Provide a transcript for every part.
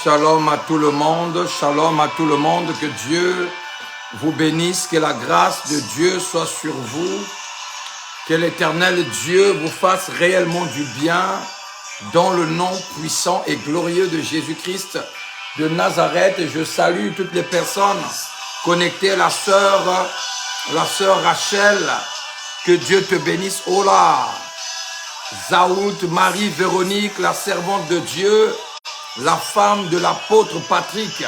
Shalom à tout le monde, shalom à tout le monde, que Dieu vous bénisse, que la grâce de Dieu soit sur vous, que l'Éternel Dieu vous fasse réellement du bien dans le nom puissant et glorieux de Jésus-Christ de Nazareth. Et je salue toutes les personnes connectées, la sœur Rachel, que Dieu te bénisse. Ola, Zaout, Marie-Véronique, la servante de Dieu, la femme de l'apôtre Patrick.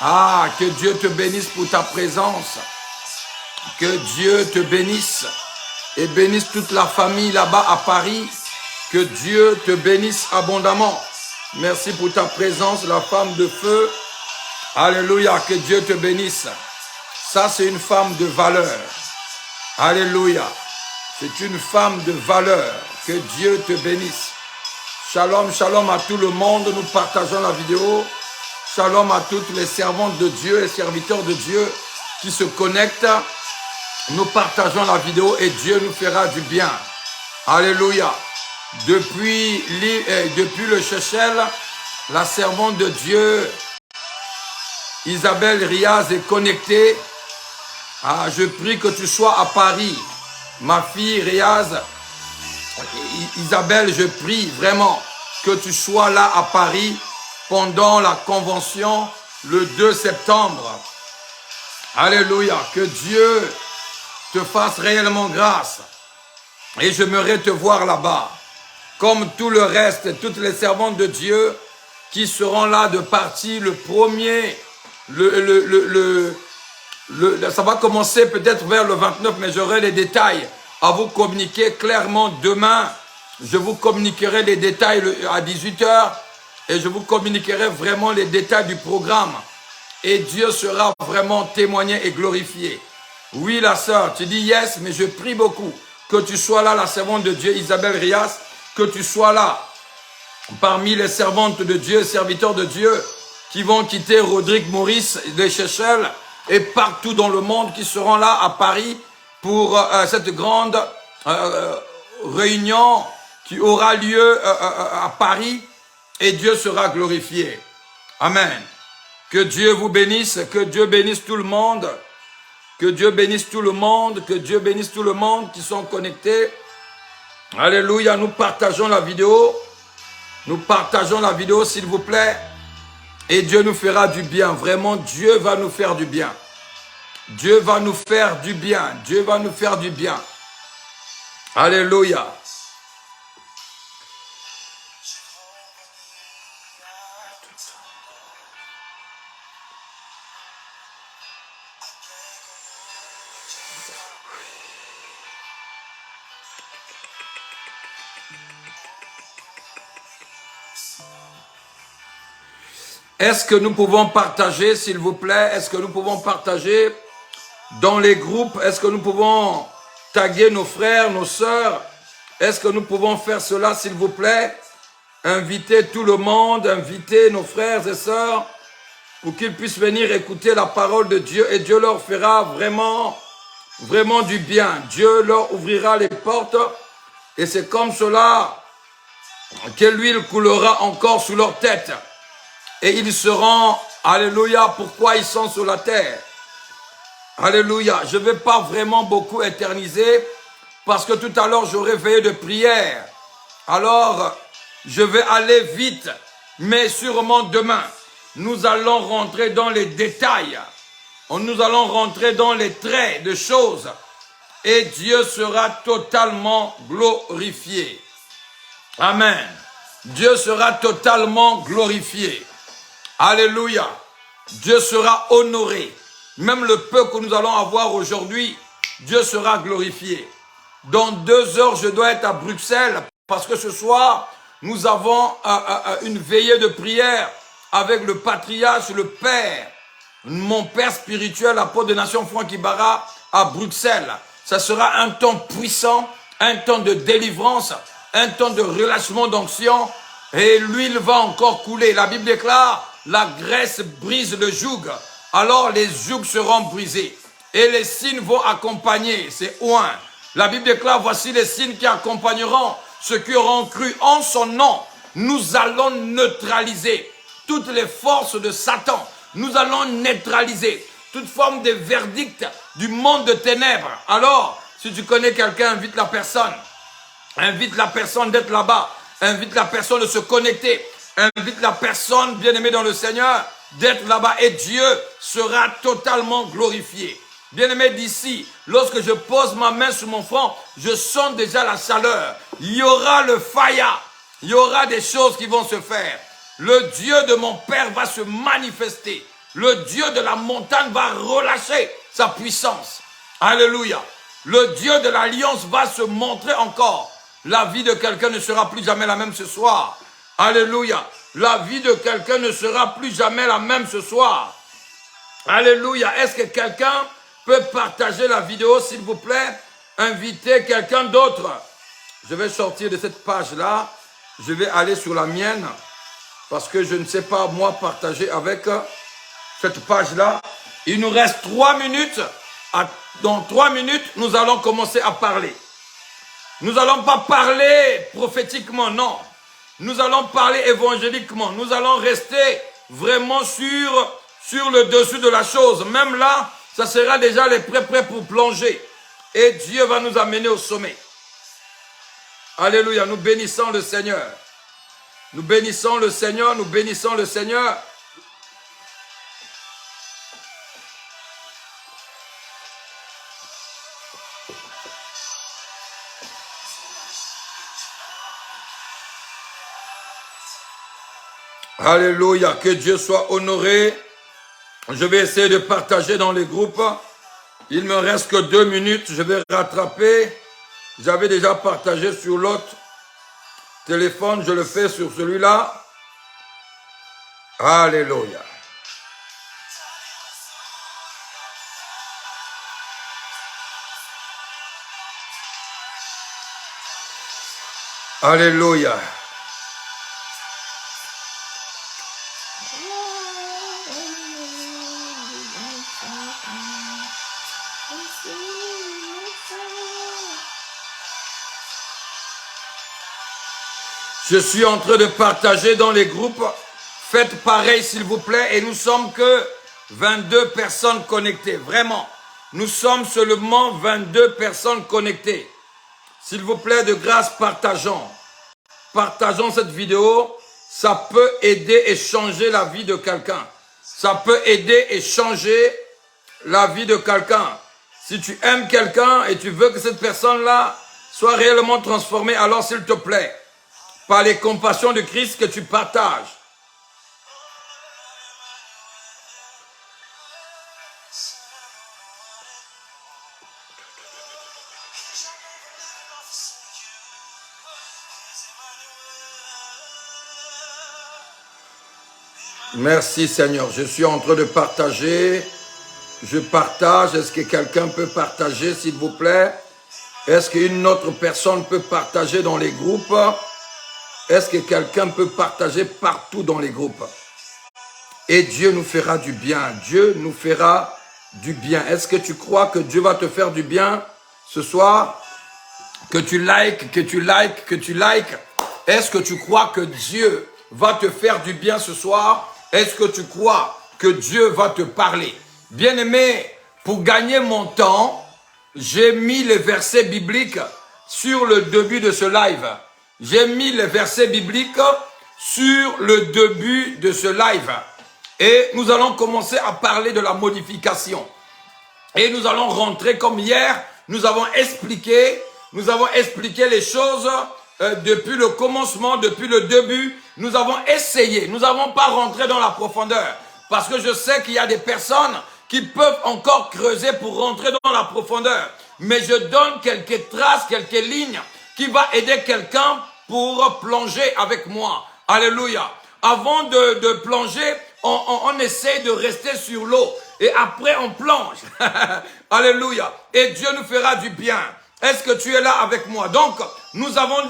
Ah, que Dieu te bénisse pour ta présence. Que Dieu te bénisse et bénisse toute la famille là-bas à Paris. Que Dieu te bénisse abondamment. Merci pour ta présence, la femme de feu. Alléluia, que Dieu te bénisse. Ça, c'est une femme de valeur. Alléluia. C'est une femme de valeur. Que Dieu te bénisse. Shalom, shalom à tout le monde. Nous partageons la vidéo. Shalom à toutes les servantes de Dieu, les serviteurs de Dieu qui se connectent. Nous partageons la vidéo et Dieu nous fera du bien. Alléluia. Depuis le Seychelles, la servante de Dieu, Isabelle Riaz, est connectée. Ah, je prie que tu sois à Paris. Ma fille Riaz, Isabelle, je prie vraiment que tu sois là à Paris pendant la convention le 2 septembre. Alléluia, que Dieu te fasse réellement grâce. Et j'aimerais te voir là-bas, comme tout le reste, toutes les servantes de Dieu qui seront là de partie le premier, ça va commencer peut-être vers le 29, mais j'aurai les détails à vous communiquer clairement demain. Je vous communiquerai les détails à 18 h et je vous communiquerai vraiment les détails du programme. Et Dieu sera vraiment témoigné et glorifié. Oui, la sœur, tu dis yes, mais je prie beaucoup que tu sois là, la servante de Dieu, Isabelle Rias, que tu sois là parmi les servantes de Dieu, serviteurs de Dieu, qui vont quitter Rodrigue Maurice de Seychelles et partout dans le monde, qui seront là à Paris pour cette grande réunion qui aura lieu à Paris, et Dieu sera glorifié. Amen. Que Dieu vous bénisse, que Dieu bénisse tout le monde, que Dieu bénisse tout le monde, que Dieu bénisse tout le monde qui sont connectés. Alléluia, nous partageons la vidéo. Nous partageons la vidéo, s'il vous plaît. Et Dieu nous fera du bien. Vraiment, Dieu va nous faire du bien. Dieu va nous faire du bien. Dieu va nous faire du bien. Alléluia. Est-ce que nous pouvons partager, s'il vous plaît? Est-ce que nous pouvons partager dans les groupes? Est-ce que nous pouvons taguer nos frères, nos sœurs? Est-ce que nous pouvons faire cela, s'il vous plaît? Inviter tout le monde, inviter nos frères et sœurs pour qu'ils puissent venir écouter la parole de Dieu et Dieu leur fera vraiment, vraiment du bien. Dieu leur ouvrira les portes et c'est comme cela que l'huile coulera encore sous leur tête. Et ils seront, alléluia, pourquoi ils sont sur la terre. Alléluia, je ne vais pas vraiment beaucoup éterniser parce que tout à l'heure j'aurai veillé de prière. Alors, je vais aller vite, mais sûrement demain, nous allons rentrer dans les détails. Nous allons rentrer dans les traits de choses et Dieu sera totalement glorifié. Amen. Dieu sera totalement glorifié. Alléluia. Dieu sera honoré. Même le peu que nous allons avoir aujourd'hui, Dieu sera glorifié. Dans 2 heures, je dois être à Bruxelles parce que ce soir, nous avons une veillée de prière avec le patriarche, le père, mon père spirituel, l'apôtre des nations Franck Ibarra à Bruxelles. Ça sera un temps puissant, un temps de délivrance, un temps de relâchement d'onction et l'huile va encore couler. La Bible déclare, la graisse brise le joug, alors les jougs seront brisés et les signes vont accompagner, c'est oint. La Bible déclare, voici les signes qui accompagneront ceux qui auront cru en son nom. Nous allons neutraliser toutes les forces de Satan. Nous allons neutraliser toute forme de verdict du monde de ténèbres. Alors, si tu connais quelqu'un, invite la personne. Invite la personne d'être là-bas. Invite la personne de se connecter. Invite la personne, bien-aimée dans le Seigneur, d'être là-bas. Et Dieu sera totalement glorifié. Bien-aimé d'ici, lorsque je pose ma main sur mon front, je sens déjà la chaleur. Il y aura le faya. Il y aura des choses qui vont se faire. Le Dieu de mon Père va se manifester. Le Dieu de la montagne va relâcher sa puissance. Alléluia. Le Dieu de l'alliance va se montrer encore. La vie de quelqu'un ne sera plus jamais la même ce soir. Alléluia. La vie de quelqu'un ne sera plus jamais la même ce soir. Alléluia. Est-ce que quelqu'un peut partager la vidéo, s'il vous plaît? Inviter quelqu'un d'autre. Je vais sortir de cette page-là. Je vais aller sur la mienne. Parce que je ne sais pas, moi, partager avec cette page-là. Il nous reste 3 minutes. Dans 3 minutes, nous allons commencer à parler. Nous n'allons pas parler prophétiquement, non. Nous allons parler évangéliquement. Nous allons rester vraiment sur le dessus de la chose. Même là, ça sera déjà les prêts pour plonger. Et Dieu va nous amener au sommet. Alléluia, nous bénissons le Seigneur. Nous bénissons le Seigneur, nous bénissons le Seigneur. Alléluia, que Dieu soit honoré. Je vais essayer de partager dans les groupes. Il me reste que 2 minutes, je vais rattraper. J'avais déjà partagé sur l'autre téléphone, je le fais sur celui-là. Alléluia. Alléluia. Je suis en train de partager dans les groupes. Faites pareil s'il vous plaît. Et nous sommes que 22 personnes connectées. Vraiment. Nous sommes seulement 22 personnes connectées. S'il vous plaît, de grâce, partageons. Partageons cette vidéo. Ça peut aider et changer la vie de quelqu'un. Ça peut aider et changer la vie de quelqu'un. Si tu aimes quelqu'un et tu veux que cette personne-là soit réellement transformée, alors s'il te plaît, par les compassions de Christ que tu partages. Merci Seigneur, je suis en train de partager. Je partage. Est-ce que quelqu'un peut partager s'il vous plaît? Est-ce qu'une autre personne peut partager dans les groupes? Est-ce que quelqu'un peut partager partout dans les groupes? et Dieu nous fera du bien. Dieu nous fera du bien. Est-ce que tu crois que Dieu va te faire du bien ce soir? Que tu likes, que tu likes, que tu likes. Est-ce que tu crois que Dieu va te faire du bien ce soir? Est-ce que tu crois que Dieu va te parler? Bien-aimé, pour gagner mon temps, j'ai mis les versets bibliques sur le début de ce live. J'ai mis les versets bibliques sur le début de ce live. Et nous allons commencer à parler de la modification. Et nous allons rentrer comme hier, nous avons expliqué les choses depuis le commencement, depuis le début. Nous avons essayé, nous n'avons pas rentré dans la profondeur. Parce que je sais qu'il y a des personnes qui peuvent encore creuser pour rentrer dans la profondeur. Mais je donne quelques traces, quelques lignes qui vont aider quelqu'un pour plonger avec moi. Alléluia. Avant de plonger, on essaie de rester sur l'eau. Et après, on plonge. Alléluia. Et Dieu nous fera du bien. Est-ce que tu es là avec moi? Donc, nous avons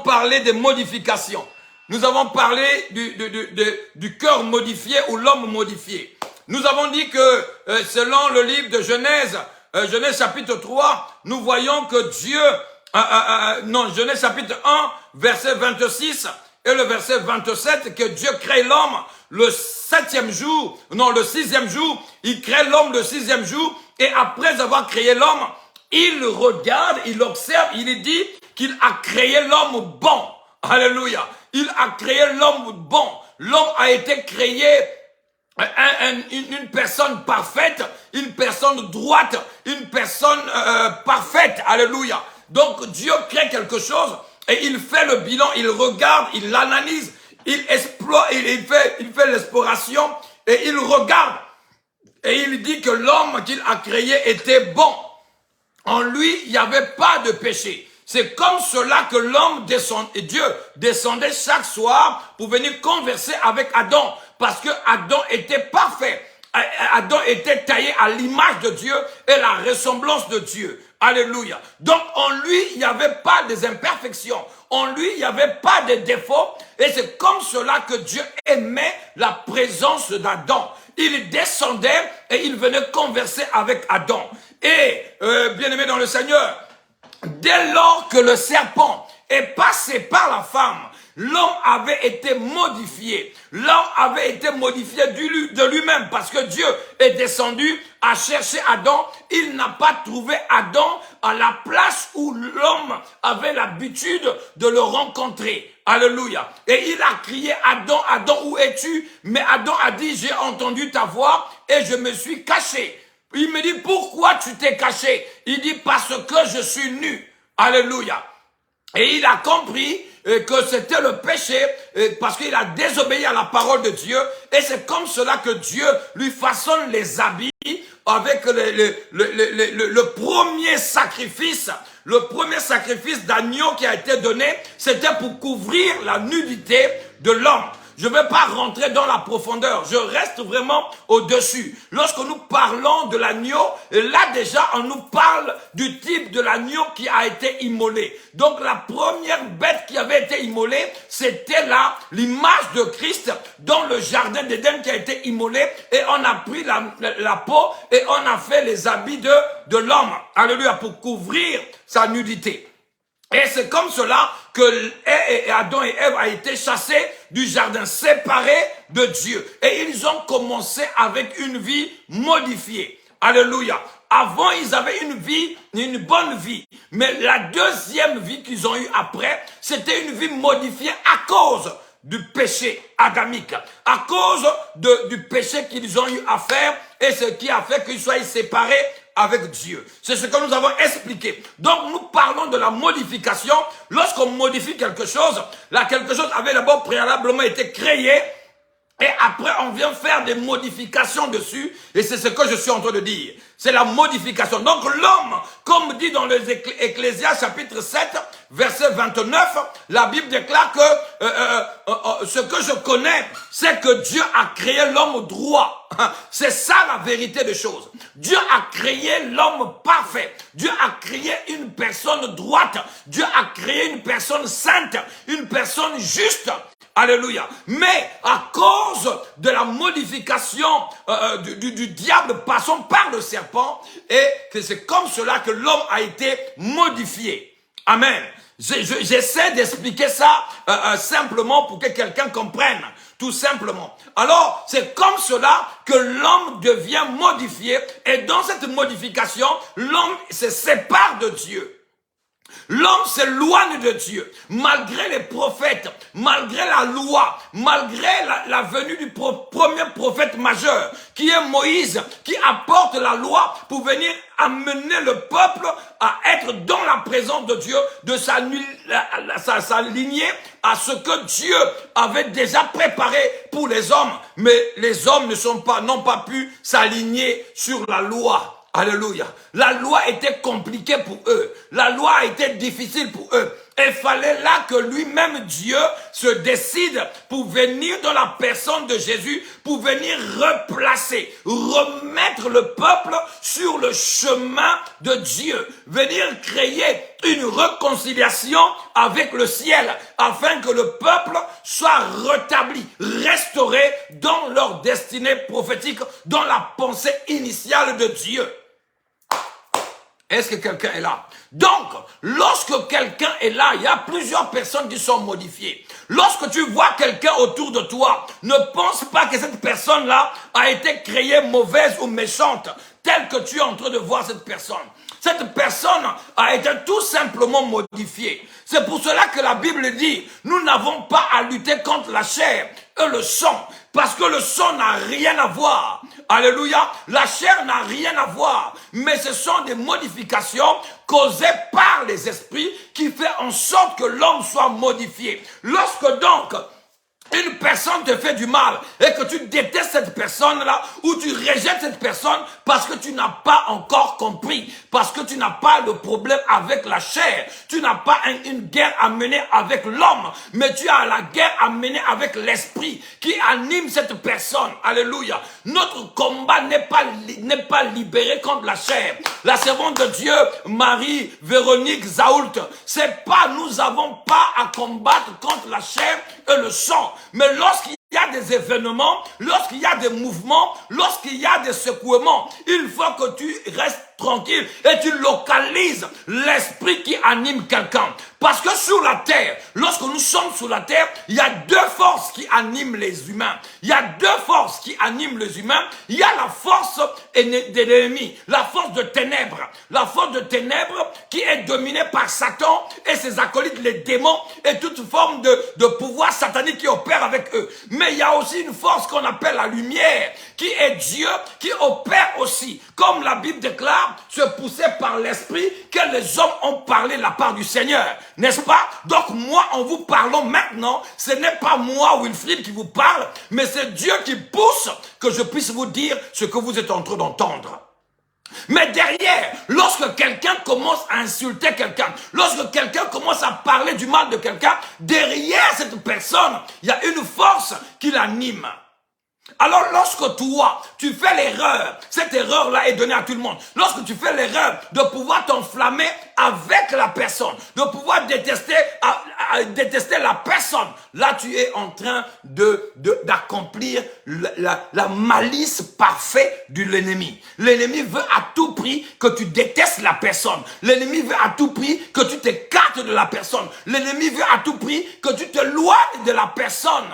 parlé des modifications. Nous avons parlé du cœur modifié ou l'homme modifié. Nous avons dit que selon le livre de Genèse, Genèse chapitre 3, nous voyons que Dieu, Genèse chapitre 1, verset 26 et le verset 27, que Dieu crée l'homme le sixième jour, il crée l'homme le sixième jour, et après avoir créé l'homme, il regarde, il observe, il dit qu'il a créé l'homme bon. Alléluia. Il a créé l'homme bon. L'homme a été créé une personne parfaite, une personne droite, une personne parfaite. Alléluia. Donc Dieu crée quelque chose et il fait le bilan, il regarde, il l'analyse, il explore, il fait l'exploration et il regarde. Et il dit que l'homme qu'il a créé était bon. En lui, il n'y avait pas de péché. C'est comme cela que l'homme descendait, Dieu descendait chaque soir pour venir converser avec Adam. Parce que Adam était parfait. Adam était taillé à l'image de Dieu et la ressemblance de Dieu. Alléluia. Donc en lui, il n'y avait pas des imperfections. En lui, il n'y avait pas de défauts. Et c'est comme cela que Dieu aimait la présence d'Adam. Il descendait et il venait converser avec Adam. Et, bien-aimé dans le Seigneur, dès lors que le serpent est passé par la femme, l'homme avait été modifié. L'homme avait été modifié de lui-même parce que Dieu est descendu à chercher Adam. Il n'a pas trouvé Adam à la place où l'homme avait l'habitude de le rencontrer. Alléluia. Et il a crié, Adam, Adam, où es-tu? Mais Adam a dit, j'ai entendu ta voix et je me suis caché. Il me dit, pourquoi tu t'es caché? Il dit, parce que je suis nu. Alléluia. Et il a compris que c'était le péché parce qu'il a désobéi à la parole de Dieu. Et c'est comme cela que Dieu lui façonne les habits avec le premier sacrifice. Le premier sacrifice d'agneau qui a été donné, c'était pour couvrir la nudité de l'homme. Je ne vais pas rentrer dans la profondeur, je reste vraiment au-dessus. Lorsque nous parlons de l'agneau, là déjà on nous parle du type de l'agneau qui a été immolé. Donc la première bête qui avait été immolée, c'était là l'image de Christ dans le jardin d'Éden qui a été immolé et on a pris la peau et on a fait les habits de l'homme. Alléluia, pour couvrir sa nudité. Et c'est comme cela que Adam et Ève a été chassés du jardin, séparés de Dieu. Et ils ont commencé avec une vie modifiée. Alléluia. Avant, ils avaient une bonne vie. Mais la deuxième vie qu'ils ont eue après, c'était une vie modifiée à cause du péché adamique. À cause du péché qu'ils ont eu à faire et ce qui a fait qu'ils soient séparés avec Dieu. C'est ce que nous avons expliqué. Donc nous parlons de la modification. Lorsqu'on modifie quelque chose, là quelque chose avait d'abord préalablement été créé et après on vient faire des modifications dessus et c'est ce que je suis en train de dire. C'est la modification. Donc l'homme, comme dit dans les Ecclésiastes chapitre 7, verset 29, la Bible déclare que ce que je connais, c'est que Dieu a créé l'homme droit. C'est ça la vérité des choses. Dieu a créé l'homme parfait. Dieu a créé une personne droite. Dieu a créé une personne sainte, une personne juste. Alléluia. Mais à cause de la modification du diable passant par le serpent, et que c'est comme cela que l'homme a été modifié. Amen. J'essaie d'expliquer ça simplement pour que quelqu'un comprenne, tout simplement. Alors, c'est comme cela que l'homme devient modifié, et dans cette modification, l'homme se sépare de Dieu. L'homme s'éloigne de Dieu, malgré les prophètes, malgré la loi, malgré la venue du premier prophète majeur, qui est Moïse, qui apporte la loi pour venir amener le peuple à être dans la présence de Dieu, de s'aligner à ce que Dieu avait déjà préparé pour les hommes. Mais les hommes n'ont pas pu s'aligner sur la loi. Alléluia. La loi était compliquée pour eux. La loi a été difficile pour eux. Il fallait là que lui-même Dieu se décide pour venir dans la personne de Jésus, pour venir replacer, remettre le peuple sur le chemin de Dieu, venir créer une réconciliation avec le ciel, afin que le peuple soit rétabli, restauré dans leur destinée prophétique, dans la pensée initiale de Dieu. Est-ce que quelqu'un est là? Donc, lorsque quelqu'un est là, il y a plusieurs personnes qui sont modifiées. Lorsque tu vois quelqu'un autour de toi, ne pense pas que cette personne-là a été créée mauvaise ou méchante, telle que tu es en train de voir cette personne. Cette personne a été tout simplement modifiée. C'est pour cela que la Bible dit, nous n'avons pas à lutter contre la chair et le sang, parce que le sang n'a rien à voir. Alléluia. La chair n'a rien à voir, mais ce sont des modifications causées par les esprits qui font en sorte que l'homme soit modifié. Lorsque donc une personne te fait du mal et que tu détestes cette personne-là ou tu rejettes cette personne parce que tu n'as pas encore compris, parce que tu n'as pas de problème avec la chair, tu n'as pas une guerre à mener avec l'homme, mais tu as la guerre à mener avec l'esprit qui anime cette personne. Alléluia. Notre combat n'est pas libéré contre la chair. La servante de Dieu, Marie-Véronique Zaoult, nous n'avons pas à combattre contre la chair et le sang. Mais lorsqu'il y a des événements, lorsqu'il y a des mouvements, lorsqu'il y a des secouements, il faut que tu restes tranquille et tu localises l'esprit qui anime quelqu'un. Parce que sur la terre, lorsque nous sommes sur la terre, il y a deux forces qui animent les humains. Il y a deux forces qui animent les humains. Il y a la force de l'ennemi, la force de ténèbres. La force de ténèbres qui est dominée par Satan et ses acolytes, les démons et toute forme de pouvoir satanique qui opère avec eux. Mais il y a aussi une force qu'on appelle la lumière, qui est Dieu, qui opère aussi, comme la Bible déclare, se pousser par l'esprit que les hommes ont parlé de la part du Seigneur. N'est-ce pas? Donc moi, en vous parlant maintenant, ce n'est pas moi, Wilfrid, qui vous parle, mais c'est Dieu qui pousse que je puisse vous dire ce que vous êtes en train d'entendre. Mais derrière, lorsque quelqu'un commence à insulter quelqu'un, lorsque quelqu'un commence à parler du mal de quelqu'un, derrière cette personne, il y a une force qui l'anime. Alors lorsque toi, tu fais l'erreur, cette erreur-là est donnée à tout le monde. Lorsque tu fais l'erreur de pouvoir t'enflammer avec la personne, de pouvoir détester la personne, là tu es en train d'accomplir la malice parfaite de l'ennemi. L'ennemi veut à tout prix que tu détestes la personne. L'ennemi veut à tout prix que tu t'écartes de la personne. L'ennemi veut à tout prix que tu t'éloignes de la personne.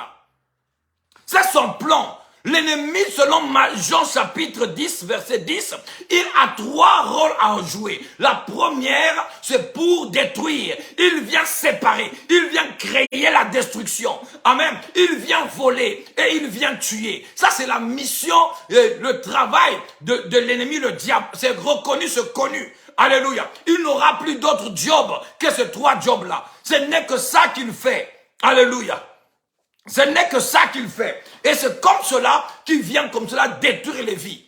C'est son plan. L'ennemi, selon Jean chapitre 10, verset 10, il a trois rôles à jouer. La première, c'est pour détruire. Il vient séparer. Il vient créer la destruction. Amen. Il vient voler et il vient tuer. Ça, c'est la mission, le travail de l'ennemi, le diable. C'est reconnu, c'est connu. Alléluia. Il n'aura plus d'autre job que ces trois jobs-là. Ce n'est que ça qu'il fait. Alléluia. Ce n'est que ça qu'il fait. Et c'est comme cela qu'il vient comme cela détruire les vies.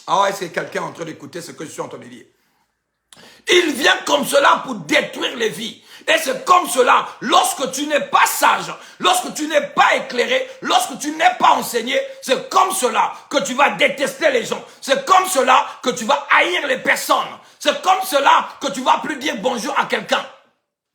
Ah ouais, c'est quelqu'un en train d'écouter ce que je suis en train de dire. Il vient comme cela pour détruire les vies. Et c'est comme cela, lorsque tu n'es pas sage, lorsque tu n'es pas éclairé, lorsque tu n'es pas enseigné, c'est comme cela que tu vas détester les gens. C'est comme cela que tu vas haïr les personnes. C'est comme cela que tu vas plus dire bonjour à quelqu'un.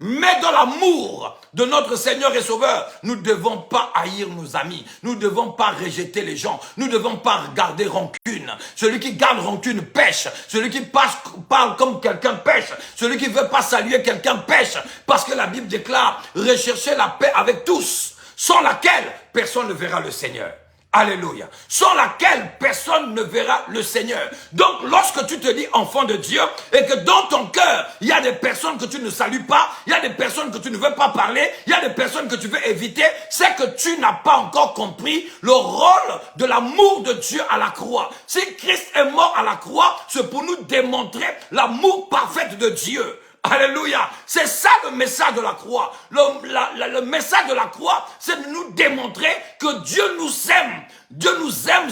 Mais dans l'amour de notre Seigneur et Sauveur, nous ne devons pas haïr nos amis. Nous ne devons pas rejeter les gens. Nous ne devons pas garder rancune. Celui qui garde rancune pêche. Celui qui parle comme quelqu'un pêche. Celui qui ne veut pas saluer quelqu'un pêche. Parce que la Bible déclare, recherchez la paix avec tous, sans laquelle personne ne verra le Seigneur. Alléluia. Sans laquelle personne ne verra le Seigneur. Donc, lorsque tu te dis enfant de Dieu et que dans ton cœur, il y a des personnes que tu ne salues pas, il y a des personnes que tu ne veux pas parler, il y a des personnes que tu veux éviter, c'est que tu n'as pas encore compris le rôle de l'amour de Dieu à la croix. Si Christ est mort à la croix, c'est pour nous démontrer l'amour parfait de Dieu. Alléluia. C'est ça le message de la croix. Le message de la croix, c'est de nous démontrer que Dieu nous aime. Dieu nous aime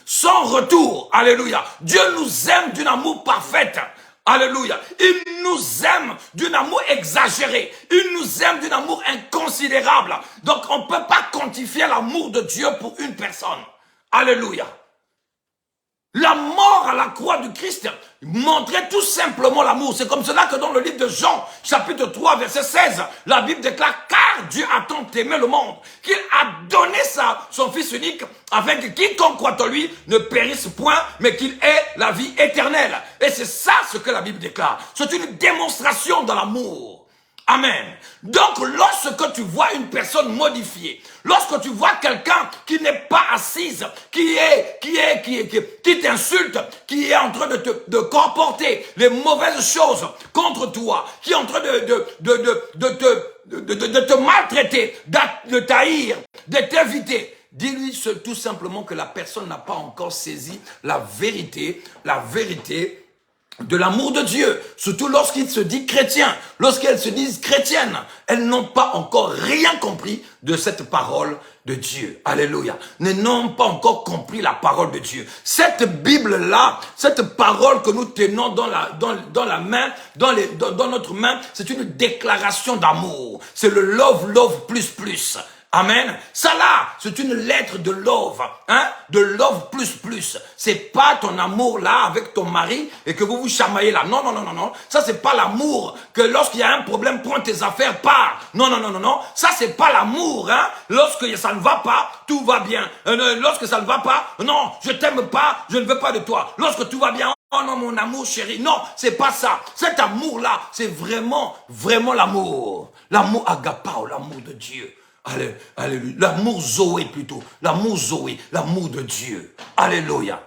sans retour. Alléluia. Dieu nous aime d'un amour parfait. Alléluia. Il nous aime d'un amour exagéré. Il nous aime d'un amour inconsidérable. Donc on ne peut pas quantifier l'amour de Dieu pour une personne. Alléluia. La mort à la croix du Christ montrait tout simplement l'amour. C'est comme cela que dans le livre de Jean, chapitre 3, verset 16, la Bible déclare, car Dieu a tant aimé le monde, qu'il a donné son Fils unique, afin que quiconque croit en lui ne périsse point, mais qu'il ait la vie éternelle. Et c'est ça ce que la Bible déclare. C'est une démonstration de l'amour. Amen. Donc, lorsque tu vois une personne modifiée, lorsque tu vois quelqu'un qui n'est pas assise, qui t'insulte, qui est en train de comporter les mauvaises choses contre toi, qui est en train de te maltraiter, de t'haïr, de t'éviter, dis-lui tout simplement que la personne n'a pas encore saisi la vérité de l'amour de Dieu, surtout lorsqu'il se dit chrétien, lorsqu'elles se disent chrétiennes, elles n'ont pas encore rien compris de cette parole de Dieu. Alléluia. Elles n'ont pas encore compris la parole de Dieu. Cette Bible-là, cette parole que nous tenons dans la main, dans notre main, c'est une déclaration d'amour. C'est le love plus. Amen. Ça là, c'est une lettre de love, de love plus. C'est pas ton amour là avec ton mari et que vous vous chamaillez là. Non. Ça c'est pas l'amour que lorsqu'il y a un problème, prends tes affaires, pars. Non. Ça c'est pas l'amour, Lorsque ça ne va pas, tout va bien. Lorsque ça ne va pas, non, je t'aime pas, je ne veux pas de toi. Lorsque tout va bien, oh non, mon amour chéri. Non, c'est pas ça. Cet amour-là, c'est vraiment l'amour. L'amour agapao, l'amour de Dieu. Alléluia. L'amour Zoé plutôt. L'amour Zoé. L'amour de Dieu. Alléluia.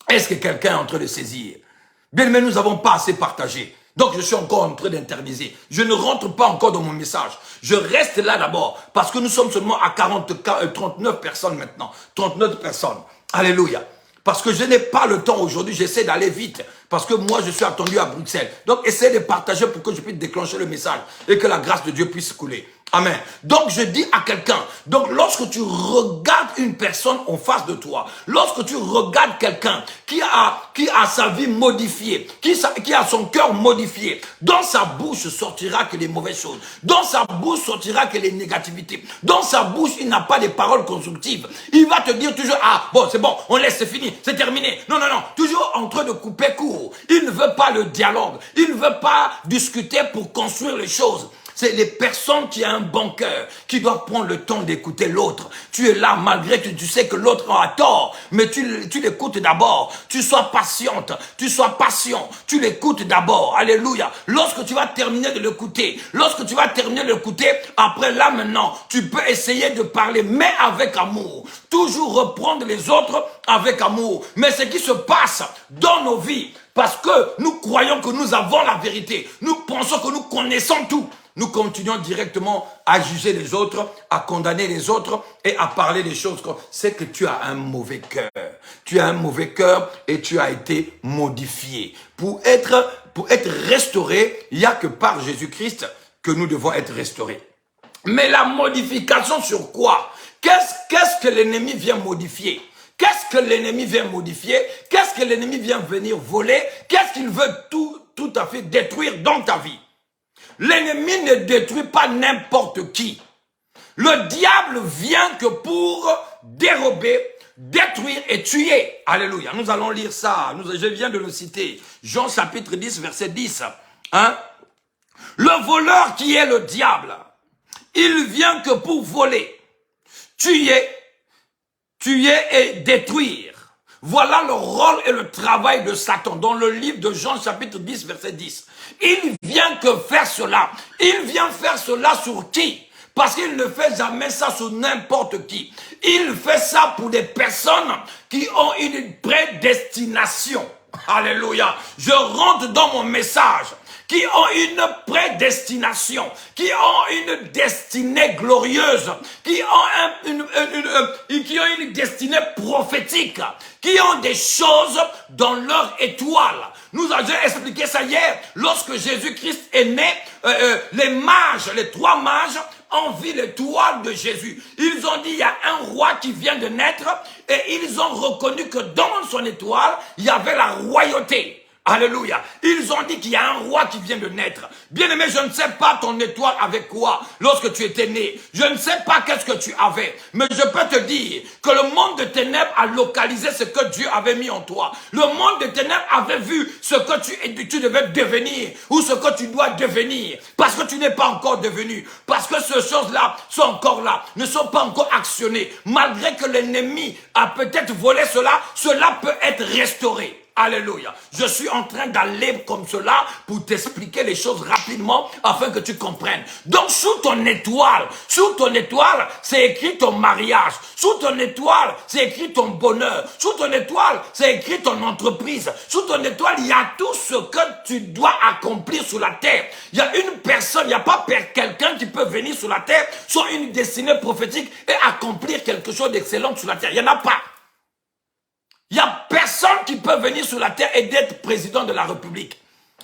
Est-ce que quelqu'un est en train de saisir? Bien, mais nous n'avons pas assez partagé. Donc, je suis encore en train d'interviser. Je ne rentre pas encore dans mon message. Je reste là d'abord. Parce que nous sommes seulement à 39 personnes maintenant. 39 personnes. Alléluia. Parce que je n'ai pas le temps aujourd'hui. J'essaie d'aller vite. Parce que moi, je suis attendu à Bruxelles. Donc, essayez de partager pour que je puisse déclencher le message. Et que la grâce de Dieu puisse couler. Amen. Donc, je dis à quelqu'un, donc lorsque tu regardes une personne en face de toi, lorsque tu regardes quelqu'un qui a sa vie modifiée, qui a son cœur modifié, dans sa bouche sortira que les mauvaises choses, dans sa bouche sortira que les négativités, dans sa bouche, il n'a pas de paroles constructives. Il va te dire toujours, ah, bon, c'est bon, on laisse, c'est fini, c'est terminé. Non, toujours en train de couper court. Il ne veut pas le dialogue, il ne veut pas discuter pour construire les choses. C'est les personnes qui ont un bon cœur, qui doivent prendre le temps d'écouter l'autre. Tu es là malgré que tu sais que l'autre a tort, mais tu l'écoutes d'abord. Tu sois patiente, tu sois patient, tu l'écoutes d'abord. Alléluia. Lorsque tu vas terminer de l'écouter, après là maintenant, tu peux essayer de parler, mais avec amour. Toujours reprendre les autres avec amour. Mais ce qui se passe dans nos vies, parce que nous croyons que nous avons la vérité, nous pensons que nous connaissons tout. Nous continuons directement à juger les autres, à condamner les autres et à parler des choses. C'est que tu as un mauvais cœur. Tu as un mauvais cœur et tu as été modifié. Pour être restauré, il n'y a que par Jésus-Christ que nous devons être restaurés. Mais la modification sur quoi? Qu'est-ce que l'ennemi vient modifier? Qu'est-ce que l'ennemi vient modifier? Qu'est-ce que l'ennemi vient venir voler? Qu'est-ce qu'il veut tout à fait détruire dans ta vie? L'ennemi ne détruit pas n'importe qui. Le diable vient que pour dérober, détruire et tuer. Alléluia. Nous allons lire ça. Je viens de le citer. Jean chapitre 10, verset 10. Le voleur qui est le diable, il vient que pour voler, tuer et détruire. Voilà le rôle et le travail de Satan dans le livre de Jean chapitre 10 verset 10. Il vient que faire cela. Il vient faire cela sur qui? Parce qu'il ne fait jamais ça sur n'importe qui. Il fait ça pour des personnes qui ont une prédestination. Alléluia. Je rentre dans mon message. Qui ont une prédestination, qui ont une destinée glorieuse, qui ont une destinée prophétique, qui ont des choses dans leur étoile. Nous avons expliqué ça hier. Lorsque Jésus-Christ est né, les 3 mages ont vu l'étoile de Jésus. Ils ont dit, il y a un roi qui vient de naître, et ils ont reconnu que dans son étoile, il y avait la royauté. Alléluia. Ils ont dit qu'il y a un roi qui vient de naître. Bien-aimé, je ne sais pas ton étoile avec quoi lorsque tu étais né. Je ne sais pas qu'est-ce que tu avais. Mais je peux te dire que le monde de ténèbres a localisé ce que Dieu avait mis en toi. Le monde de ténèbres avait vu ce que tu devais devenir ou ce que tu dois devenir. Parce que tu n'es pas encore devenu. Parce que ces choses-là sont encore là, ne sont pas encore actionnées. Malgré que l'ennemi a peut-être volé cela, cela peut être restauré. Alléluia. Je suis en train d'aller comme cela pour t'expliquer les choses rapidement afin que tu comprennes. Donc, sous ton étoile, c'est écrit ton mariage. Sous ton étoile, c'est écrit ton bonheur. Sous ton étoile, c'est écrit ton entreprise. Sous ton étoile, il y a tout ce que tu dois accomplir sur la terre. Il y a une personne, il n'y a pas quelqu'un qui peut venir sur la terre sur une destinée prophétique et accomplir quelque chose d'excellent sur la terre. Il n'y en a pas. Il n'y a personne qui peut venir sur la terre et d'être président de la République.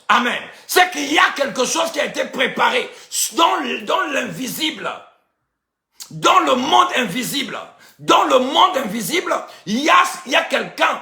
Amen. C'est qu'il y a quelque chose qui a été préparé dans l'invisible. Dans le monde invisible. Dans le monde invisible, il y a quelqu'un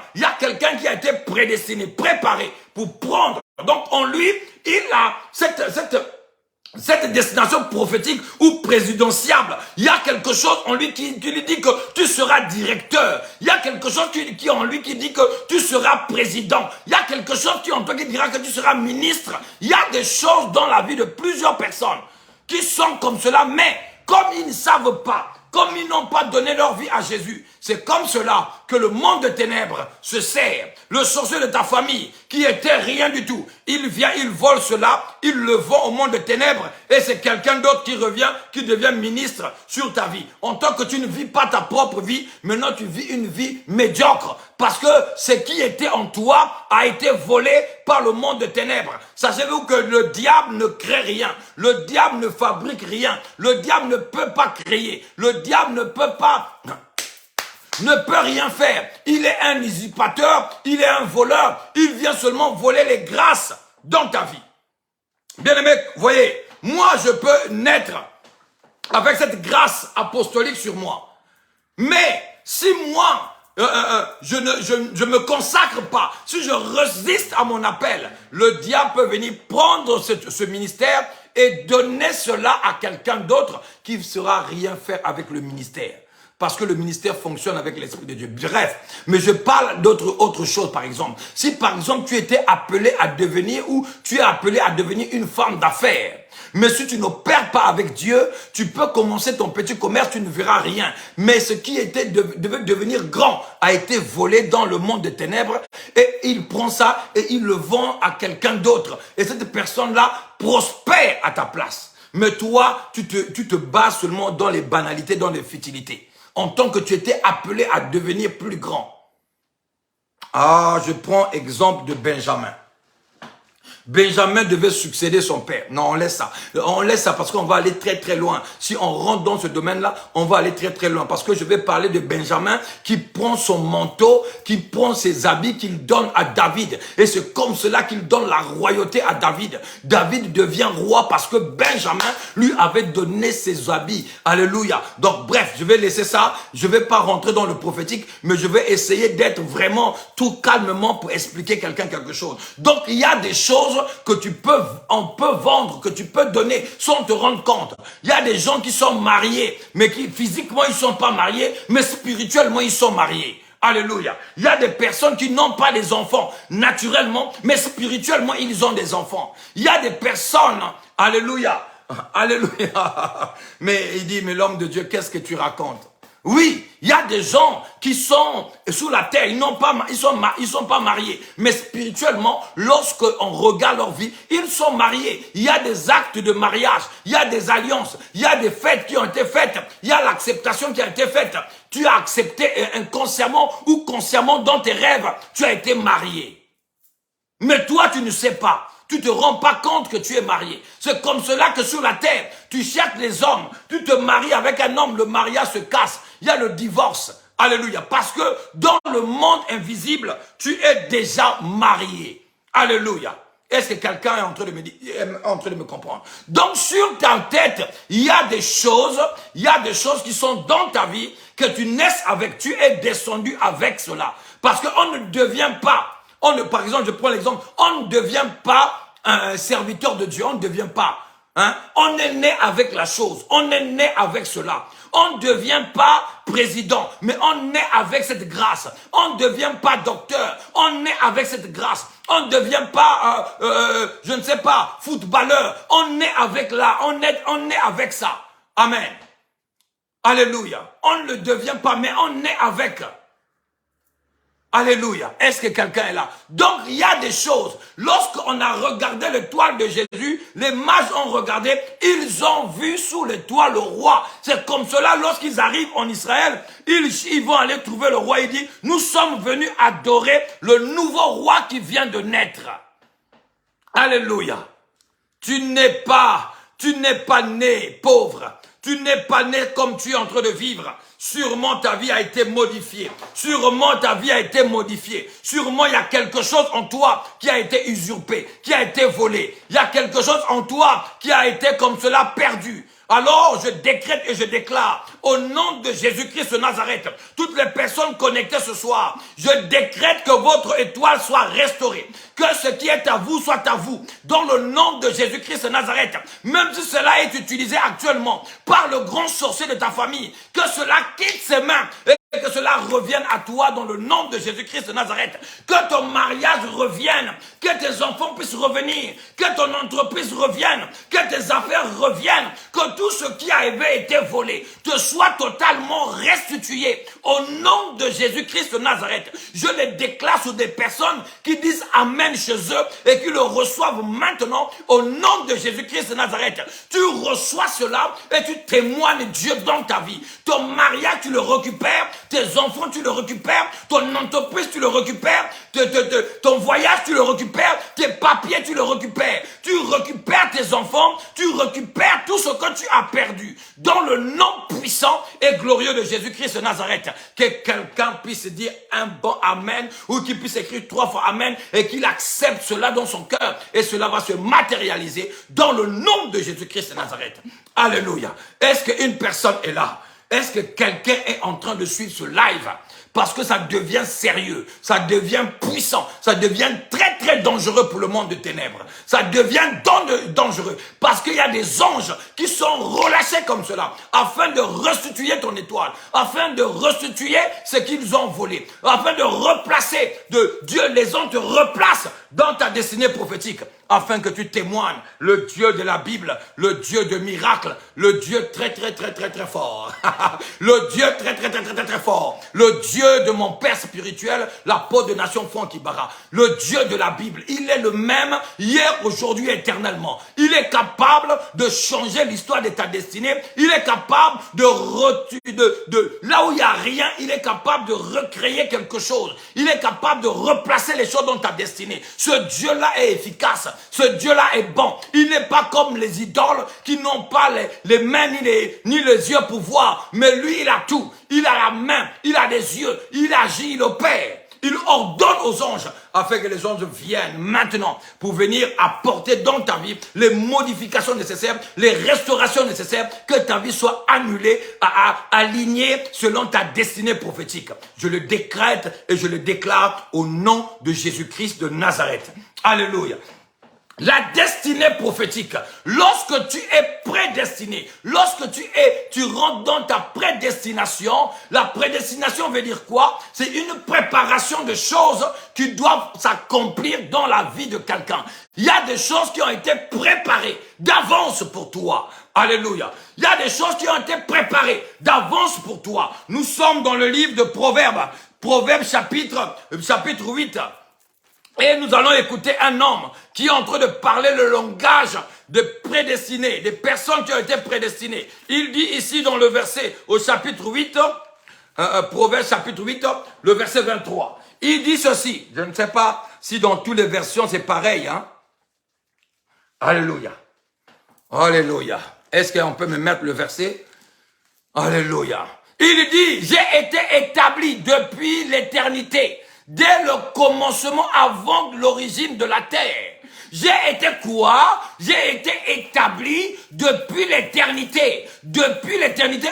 qui a été prédestiné, préparé pour prendre. Donc en lui, il a cette destination prophétique ou présidentiable. Il y a quelque chose en lui qui lui dit que tu seras directeur. Il y a quelque chose qui en lui qui dit que tu seras président. Il y a quelque chose qui en toi qui dira que tu seras ministre. Il y a des choses dans la vie de plusieurs personnes qui sont comme cela, mais comme ils ne savent pas, comme ils n'ont pas donné leur vie à Jésus, c'est comme cela que le monde de ténèbres se sert. Le sorcier de ta famille, qui était rien du tout, il vient, il vole cela, il le vend au monde de ténèbres, et c'est quelqu'un d'autre qui revient, qui devient ministre sur ta vie. En tant que tu ne vis pas ta propre vie, maintenant tu vis une vie médiocre, parce que ce qui était en toi a été volé par le monde de ténèbres. Sachez-vous que le diable ne crée rien, le diable ne fabrique rien, le diable ne peut pas créer, le diable ne peut rien faire. Il est un usurpateur, il est un voleur, il vient seulement voler les grâces dans ta vie. Bien-aimé, voyez, moi je peux naître avec cette grâce apostolique sur moi. Mais si moi, je me consacre pas, si je résiste à mon appel, le diable peut venir prendre ce ministère et donner cela à quelqu'un d'autre qui ne saura rien faire avec le ministère. Parce que le ministère fonctionne avec l'Esprit de Dieu. Bref, mais je parle autre chose par exemple. Si par exemple tu étais appelé à devenir ou tu es appelé à devenir une femme d'affaires, mais si tu n'opères pas avec Dieu, tu peux commencer ton petit commerce, tu ne verras rien. Mais ce qui devait devenir grand a été volé dans le monde des ténèbres et il prend ça et il le vend à quelqu'un d'autre. Et cette personne-là prospère à ta place. Mais toi, tu te bases seulement dans les banalités, dans les futilités. En tant que tu étais appelé à devenir plus grand. Ah, je prends exemple de Benjamin. Benjamin devait succéder son père. Non, on laisse ça. On laisse ça parce qu'on va aller très très loin. Si on rentre dans ce domaine-là, on va aller très très loin. Parce que je vais parler de Benjamin qui prend son manteau, qui prend ses habits, qu'il donne à David. Et c'est comme cela qu'il donne la royauté à David. David devient roi parce que Benjamin lui avait donné ses habits. Alléluia. Donc bref, je vais laisser ça. Je ne vais pas rentrer dans le prophétique, mais je vais essayer d'être vraiment tout calmement pour expliquer quelque chose. Donc il y a des choses que on peut vendre, que tu peux donner sans te rendre compte. Il y a des gens qui sont mariés, mais qui physiquement ils sont pas mariés, mais spirituellement ils sont mariés. Alléluia. Il y a des personnes qui n'ont pas des enfants naturellement, mais spirituellement, ils ont des enfants. Il y a des personnes, alléluia, alléluia. Mais il dit, mais l'homme de Dieu, qu'est-ce que tu racontes? Oui, il y a des gens qui sont sous la terre, ils sont pas mariés, mais spirituellement, lorsqu'on regarde leur vie, ils sont mariés. Il y a des actes de mariage, il y a des alliances, il y a des fêtes qui ont été faites, il y a l'acceptation qui a été faite. Tu as accepté inconsciemment ou consciemment dans tes rêves, tu as été marié. Mais toi, tu ne sais pas. Tu te rends pas compte que tu es marié. C'est comme cela que sur la terre, tu cherches les hommes. Tu te maries avec un homme, le mariage se casse. Il y a le divorce. Alléluia. Parce que dans le monde invisible, tu es déjà marié. Alléluia. Est-ce que quelqu'un est en train de me comprendre? Donc sur ta tête, il y a des choses qui sont dans ta vie, que tu naisses avec, tu es descendu avec cela. Parce qu'on ne devient pas, par exemple, je prends l'exemple, on ne devient pas un serviteur de Dieu, on ne devient pas. Hein? On est né avec la chose, on est né avec cela. On ne devient pas président, mais on est avec cette grâce. On ne devient pas docteur, on est avec cette grâce. On ne devient pas, je ne sais pas, footballeur. On est avec on est avec ça. Amen. Alléluia. On ne le devient pas, mais on est avec. Alléluia. Est-ce que quelqu'un est là? Donc, il y a des choses. Lorsqu'on a regardé l'étoile de Jésus, les mages ont regardé, ils ont vu sous l'étoile le roi. C'est comme cela, lorsqu'ils arrivent en Israël, ils vont aller trouver le roi. Il dit, nous sommes venus adorer le nouveau roi qui vient de naître. Alléluia. Tu n'es pas né pauvre. Tu n'es pas né comme tu es en train de vivre. Sûrement ta vie a été modifiée. Sûrement ta vie a été modifiée. Sûrement il y a quelque chose en toi qui a été usurpé, qui a été volé. Il y a quelque chose en toi qui a été comme cela perdu. Alors je décrète et je déclare au nom de Jésus-Christ de Nazareth, toutes les personnes connectées ce soir, je décrète que votre étoile soit restaurée, que ce qui est à vous soit à vous, dans le nom de Jésus-Christ de Nazareth, même si cela est utilisé actuellement par le grand sorcier de ta famille, que cela quitte ses mains et que cela revienne à toi dans le nom de Jésus-Christ de Nazareth. Que ton mariage revienne, que tes enfants puissent revenir, que ton entreprise revienne, que tes affaires reviennent, que tout ce qui avait été volé te soit totalement restitué. Au nom de Jésus-Christ de Nazareth, je les déclare sur des personnes qui disent Amen chez eux et qui le reçoivent maintenant au nom de Jésus-Christ de Nazareth. Tu reçois cela et tu témoignes Dieu dans ta vie. Ton mariage, tu le récupères. Tes enfants, tu le récupères. Ton entreprise, tu le récupères. Ton voyage, tu le récupères. Tes papiers, tu le récupères. Tu récupères tes enfants. Tu récupères tout ce que tu as perdu. Dans le nom puissant et glorieux de Jésus-Christ de Nazareth. Que quelqu'un puisse dire un bon Amen ou qu'il puisse écrire 3 fois Amen et qu'il accepte cela dans son cœur. Et cela va se matérialiser dans le nom de Jésus-Christ de Nazareth. Alléluia. Est-ce qu'une personne est là? Est-ce que quelqu'un est en train de suivre ce live? Parce que ça devient sérieux, ça devient puissant, ça devient très très dangereux pour le monde de ténèbres. Ça devient dangereux parce qu'il y a des anges qui sont relâchés comme cela afin de restituer ton étoile, afin de restituer ce qu'ils ont volé, afin de replacer, Dieu, les anges te replacent dans ta destinée prophétique afin que tu témoignes le Dieu de la Bible, le Dieu de miracles, le Dieu très très très très très fort, le Dieu très très très très très très fort, le Dieu de mon Père spirituel, l'apôtre de nation Franck Ibarra, le Dieu de la Bible. Il est le même hier, aujourd'hui, éternellement. Il est capable de changer l'histoire de ta destinée. Il est capable de là où il n'y a rien, il est capable de recréer quelque chose. Il est capable de replacer les choses dans ta destinée. Ce Dieu-là est efficace. Ce Dieu-là est bon. Il n'est pas comme les idoles qui n'ont pas les mains ni les yeux pour voir. Mais lui, il a tout. Il a la main, il a des yeux, il agit, il opère. Il ordonne aux anges afin que les anges viennent maintenant pour venir apporter dans ta vie les modifications nécessaires, les restaurations nécessaires, que ta vie soit annulée, alignée selon ta destinée prophétique. Je le décrète et je le déclare au nom de Jésus-Christ de Nazareth. Alléluia. La destinée prophétique, lorsque tu es prédestiné, lorsque tu rentres dans ta prédestination, la prédestination veut dire quoi? C'est une préparation de choses qui doivent s'accomplir dans la vie de quelqu'un. Il y a des choses qui ont été préparées d'avance pour toi. Alléluia. Il y a des choses qui ont été préparées d'avance pour toi. Nous sommes dans le livre de Proverbes, Proverbes chapitre 8. Et nous allons écouter un homme qui est en train de parler le langage de prédestinés, des personnes qui ont été prédestinées. Il dit ici dans le verset, au chapitre 8, Proverbes chapitre 8, le verset 23. Il dit ceci, je ne sais pas si dans toutes les versions c'est pareil, hein. Alléluia. Alléluia. Est-ce qu'on peut me mettre le verset? Alléluia. Il dit, j'ai été établi depuis l'éternité. Dès le commencement, avant l'origine de la terre. J'ai été quoi? J'ai été établi depuis l'éternité. Depuis l'éternité.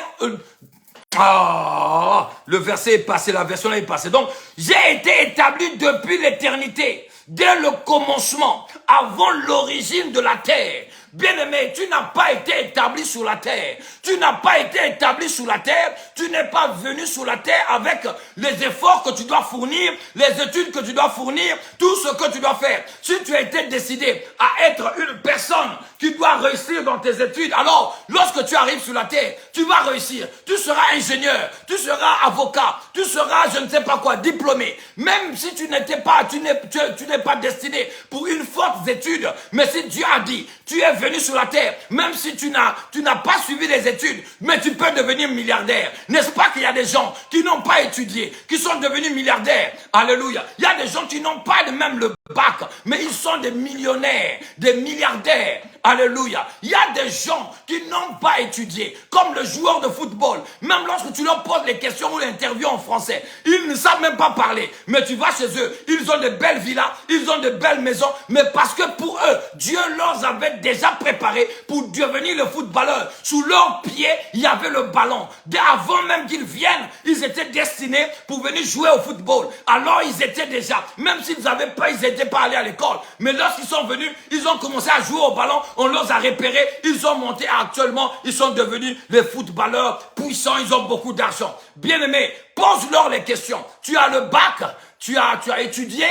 Le verset est passé, la version là est passée. Donc, j'ai été établi depuis l'éternité. Dès le commencement, avant l'origine de la terre. Bien-aimé, tu n'as pas été établi sur la terre. Tu n'as pas été établi sur la terre. Tu n'es pas venu sur la terre avec les efforts que tu dois fournir, les études que tu dois fournir, tout ce que tu dois faire. Si tu as été décidé à être une personne qui doit réussir dans tes études, alors lorsque tu arrives sur la terre, tu vas réussir. Tu seras ingénieur, tu seras avocat, tu seras je ne sais pas quoi, diplômé. Même si tu n'étais pas, tu n'es pas destiné pour une forte étude, mais si Dieu a dit, tu es venu sur la terre, même si tu n'as pas suivi les études, mais tu peux devenir milliardaire. N'est-ce pas qu'il y a des gens qui n'ont pas étudié, qui sont devenus milliardaires? Alléluia. Il y a des gens qui n'ont pas même le bac, mais ils sont des millionnaires, des milliardaires. Alléluia. Il y a des gens qui n'ont pas étudié, comme le joueur de football. Même lorsque tu leur poses les questions ou l'interview en français, ils ne savent même pas parler. Mais tu vas chez eux, ils ont de belles villas, ils ont de belles maisons, mais parce que pour eux, Dieu leur avait déjà préparé pour devenir le footballeur. Sous leurs pieds, il y avait le ballon. Dès avant même qu'ils viennent, ils étaient destinés pour venir jouer au football. Alors ils étaient déjà, même s'ils n'avaient pas, ils n'étaient pas allés à l'école. Mais lorsqu'ils sont venus, ils ont commencé à jouer au ballon. On les a repérés, ils ont monté actuellement, ils sont devenus des footballeurs puissants, ils ont beaucoup d'argent. Bien-aimé, pose-leur les questions. Tu as le bac, tu as étudié,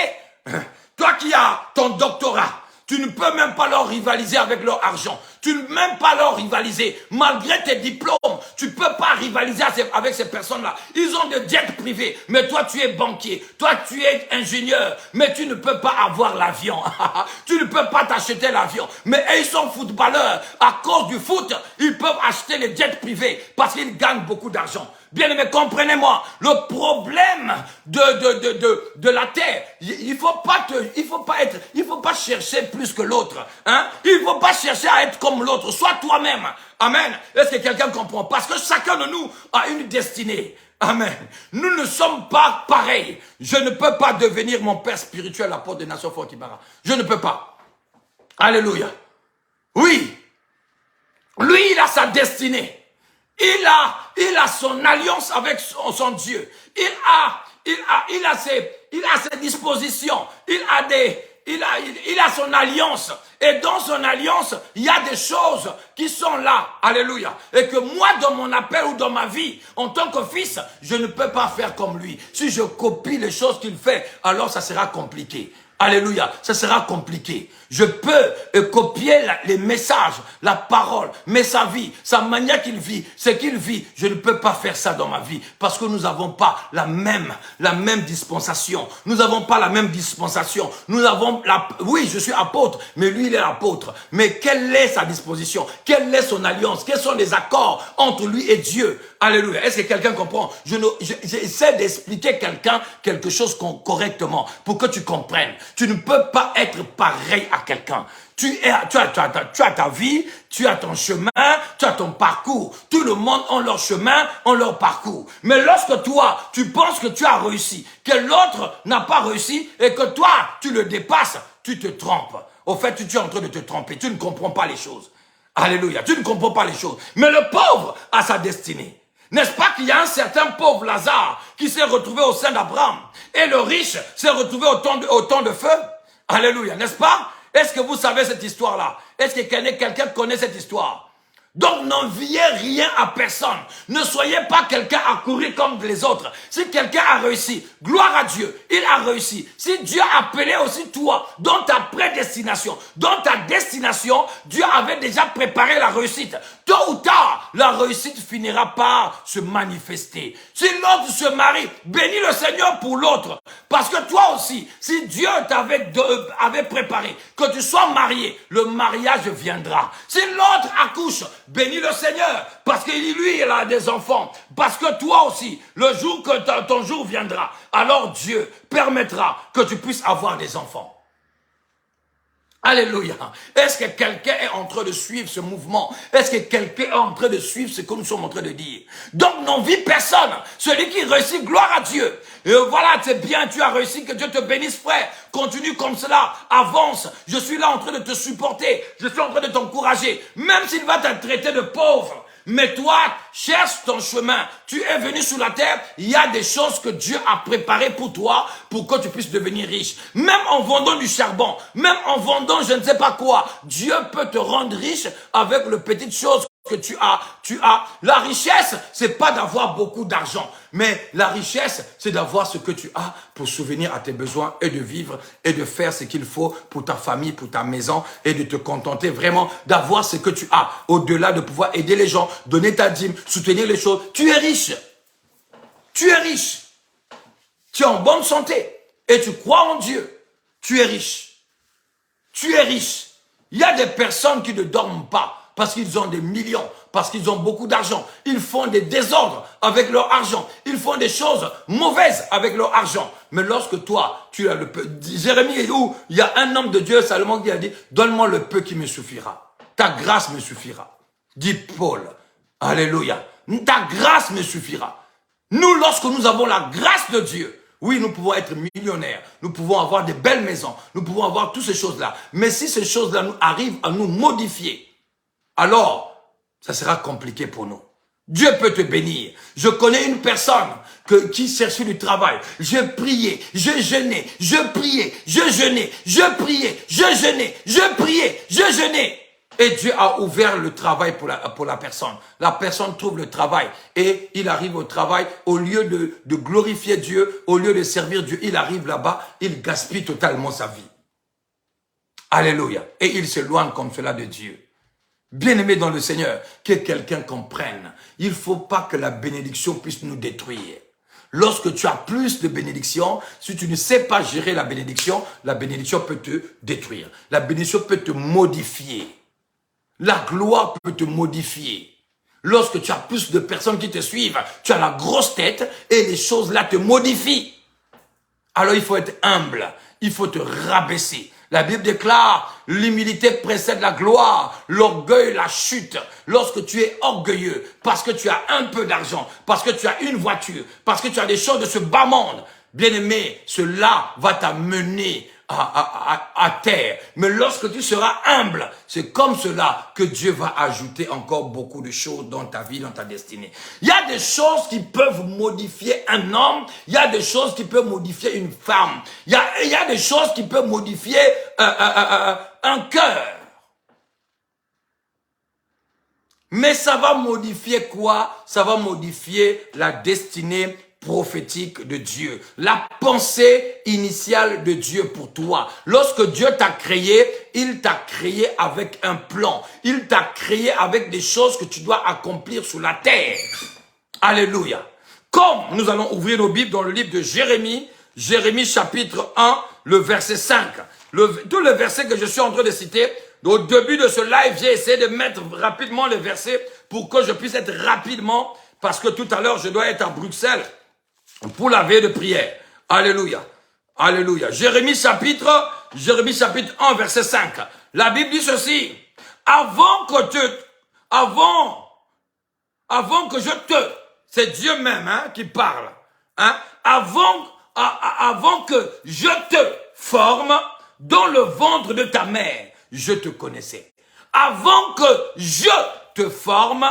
toi qui as ton doctorat, tu ne peux même pas leur rivaliser avec leur argent. Tu ne peux même pas leur rivaliser. Malgré tes diplômes, tu ne peux pas rivaliser avec ces personnes-là. Ils ont des jets privés, mais toi tu es banquier, toi tu es ingénieur, mais tu ne peux pas avoir l'avion. Tu ne peux pas t'acheter l'avion. Mais ils sont footballeurs. À cause du foot, ils peuvent acheter les jets privés parce qu'ils gagnent beaucoup d'argent. Bien aimé, comprenez-moi, le problème de la terre, il faut pas chercher plus que l'autre, hein. Il faut pas chercher à être comme l'autre, sois toi-même. Amen. Est-ce que quelqu'un comprend? Parce que chacun de nous a une destinée. Amen. Nous ne sommes pas pareils. Je ne peux pas devenir mon père spirituel, l'apôtre des nations Fort Kibara. Je ne peux pas. Alléluia. Oui. Lui, il a sa destinée. Il a son alliance avec son Dieu. Il a ses dispositions. Il a son alliance. Et dans son alliance, il y a des choses qui sont là. Alléluia. Et que moi, dans mon appel ou dans ma vie, en tant que fils, je ne peux pas faire comme lui. Si je copie les choses qu'il fait, alors ça sera compliqué. Alléluia, ça sera compliqué. Je peux copier les messages, la parole, mais sa vie, sa manière qu'il vit, ce qu'il vit, je ne peux pas faire ça dans ma vie parce que nous n'avons pas la même dispensation. Nous n'avons pas la même dispensation. Oui, je suis apôtre, mais lui, il est apôtre. Mais quelle est sa disposition? Quelle est son alliance? Quels sont les accords entre lui et Dieu? Alléluia. Est-ce que quelqu'un comprend? J'essaie d'expliquer quelque chose correctement pour que tu comprennes. Tu ne peux pas être pareil à quelqu'un. Tu as ta vie, tu as ton chemin, tu as ton parcours. Tout le monde a leur chemin, a leur parcours. Mais lorsque toi, tu penses que tu as réussi, que l'autre n'a pas réussi et que toi, tu le dépasses, tu te trompes. Au fait, tu es en train de te tromper. Tu ne comprends pas les choses. Alléluia. Tu ne comprends pas les choses. Mais le pauvre a sa destinée. N'est-ce pas qu'il y a un certain pauvre Lazare qui s'est retrouvé au sein d'Abraham et le riche s'est retrouvé au temps de feu? Alléluia, n'est-ce pas? Est-ce que vous savez cette histoire-là? Est-ce que quelqu'un connaît cette histoire? Donc n'enviez rien à personne. Ne soyez pas quelqu'un à courir comme les autres. Si quelqu'un a réussi, gloire à Dieu, il a réussi. Si Dieu a appelé aussi toi dans ta prédestination, dans ta destination, Dieu avait déjà préparé la réussite. Tôt ou tard, la réussite finira par se manifester. Si l'autre se marie, bénis le Seigneur pour l'autre. Parce que toi aussi, si Dieu avait préparé que tu sois marié, le mariage viendra. Si l'autre accouche, bénis le Seigneur, parce que lui, il a des enfants. Parce que toi aussi, le jour que ton jour viendra, alors Dieu permettra que tu puisses avoir des enfants. Alléluia. Est-ce que quelqu'un est en train de suivre ce mouvement? Est-ce que quelqu'un est en train de suivre ce que nous sommes en train de dire? Donc, n'envie personne. Celui qui réussit, gloire à Dieu. Et voilà, c'est bien, tu as réussi, que Dieu te bénisse, frère. Continue comme cela, avance. Je suis là en train de te supporter. Je suis en train de t'encourager. Même s'il va te traiter de pauvre. Mais toi, cherche ton chemin. Tu es venu sur la terre, il y a des choses que Dieu a préparées pour toi, pour que tu puisses devenir riche. Même en vendant du charbon, même en vendant je ne sais pas quoi, Dieu peut te rendre riche avec les petites choses que tu as. La richesse, c'est pas d'avoir beaucoup d'argent, mais la richesse, c'est d'avoir ce que tu as pour souvenir à tes besoins et de vivre et de faire ce qu'il faut pour ta famille, pour ta maison et de te contenter vraiment d'avoir ce que tu as. Au-delà de pouvoir aider les gens, donner ta dîme, soutenir les choses, tu es riche. Tu es riche. Tu es en bonne santé et tu crois en Dieu. Tu es riche. Tu es riche. Il y a des personnes qui ne dorment pas parce qu'ils ont des millions, parce qu'ils ont beaucoup d'argent. Ils font des désordres avec leur argent. Ils font des choses mauvaises avec leur argent. Mais lorsque toi, tu as le peu... Jérémie, où il y a un homme de Dieu, Salomon, qui a dit, donne-moi le peu qui me suffira. Ta grâce me suffira. Dit Paul. Alléluia. Ta grâce me suffira. Nous, lorsque nous avons la grâce de Dieu, oui, nous pouvons être millionnaires, nous pouvons avoir des belles maisons, nous pouvons avoir toutes ces choses-là. Mais si ces choses-là nous arrivent à nous modifier, alors, ça sera compliqué pour nous. Dieu peut te bénir. Je connais une personne qui cherchait du travail. Je priais, je jeûnais, je priais, je jeûnais, je priais, je jeûnais, je priais, je jeûnais. Et Dieu a ouvert le travail pour la personne. La personne trouve le travail et il arrive au travail. Au lieu de glorifier Dieu, au lieu de servir Dieu, il arrive là-bas, il gaspille totalement sa vie. Alléluia. Et il s'éloigne comme cela de Dieu. Bien-aimé dans le Seigneur, que quelqu'un comprenne. Il ne faut pas que la bénédiction puisse nous détruire. Lorsque tu as plus de bénédiction, si tu ne sais pas gérer la bénédiction peut te détruire. La bénédiction peut te modifier. La gloire peut te modifier. Lorsque tu as plus de personnes qui te suivent, tu as la grosse tête et les choses là te modifient. Alors il faut être humble, il faut te rabaisser. La Bible déclare, l'humilité précède la gloire, l'orgueil la chute. Lorsque tu es orgueilleux, parce que tu as un peu d'argent, parce que tu as une voiture, parce que tu as des choses de ce bas monde, bien-aimé, cela va t'amener à terre. Mais lorsque tu seras humble, c'est comme cela que Dieu va ajouter encore beaucoup de choses dans ta vie, dans ta destinée. Il y a des choses qui peuvent modifier un homme, il y a des choses qui peuvent modifier une femme, il y a des choses qui peuvent modifier un cœur. Mais ça va modifier quoi? Ça va modifier la destinée prophétique de Dieu, la pensée initiale de Dieu pour toi. Lorsque Dieu t'a créé, il t'a créé avec un plan. Il t'a créé avec des choses que tu dois accomplir sur la terre. Alléluia. Comme nous allons ouvrir nos Bibles dans le livre de Jérémie, Jérémie chapitre 1, le verset 5. Tout le verset que je suis en train de citer, au début de ce live, j'ai essayé de mettre rapidement les versets pour que je puisse être rapidement, parce que tout à l'heure, je dois être à Bruxelles pour la veille de prière. Alléluia. Alléluia. Jérémie chapitre 1, verset 5. La Bible dit ceci. Avant que je te, c'est Dieu même qui parle. Avant que je te forme dans le ventre de ta mère, je te connaissais. Avant que je te forme,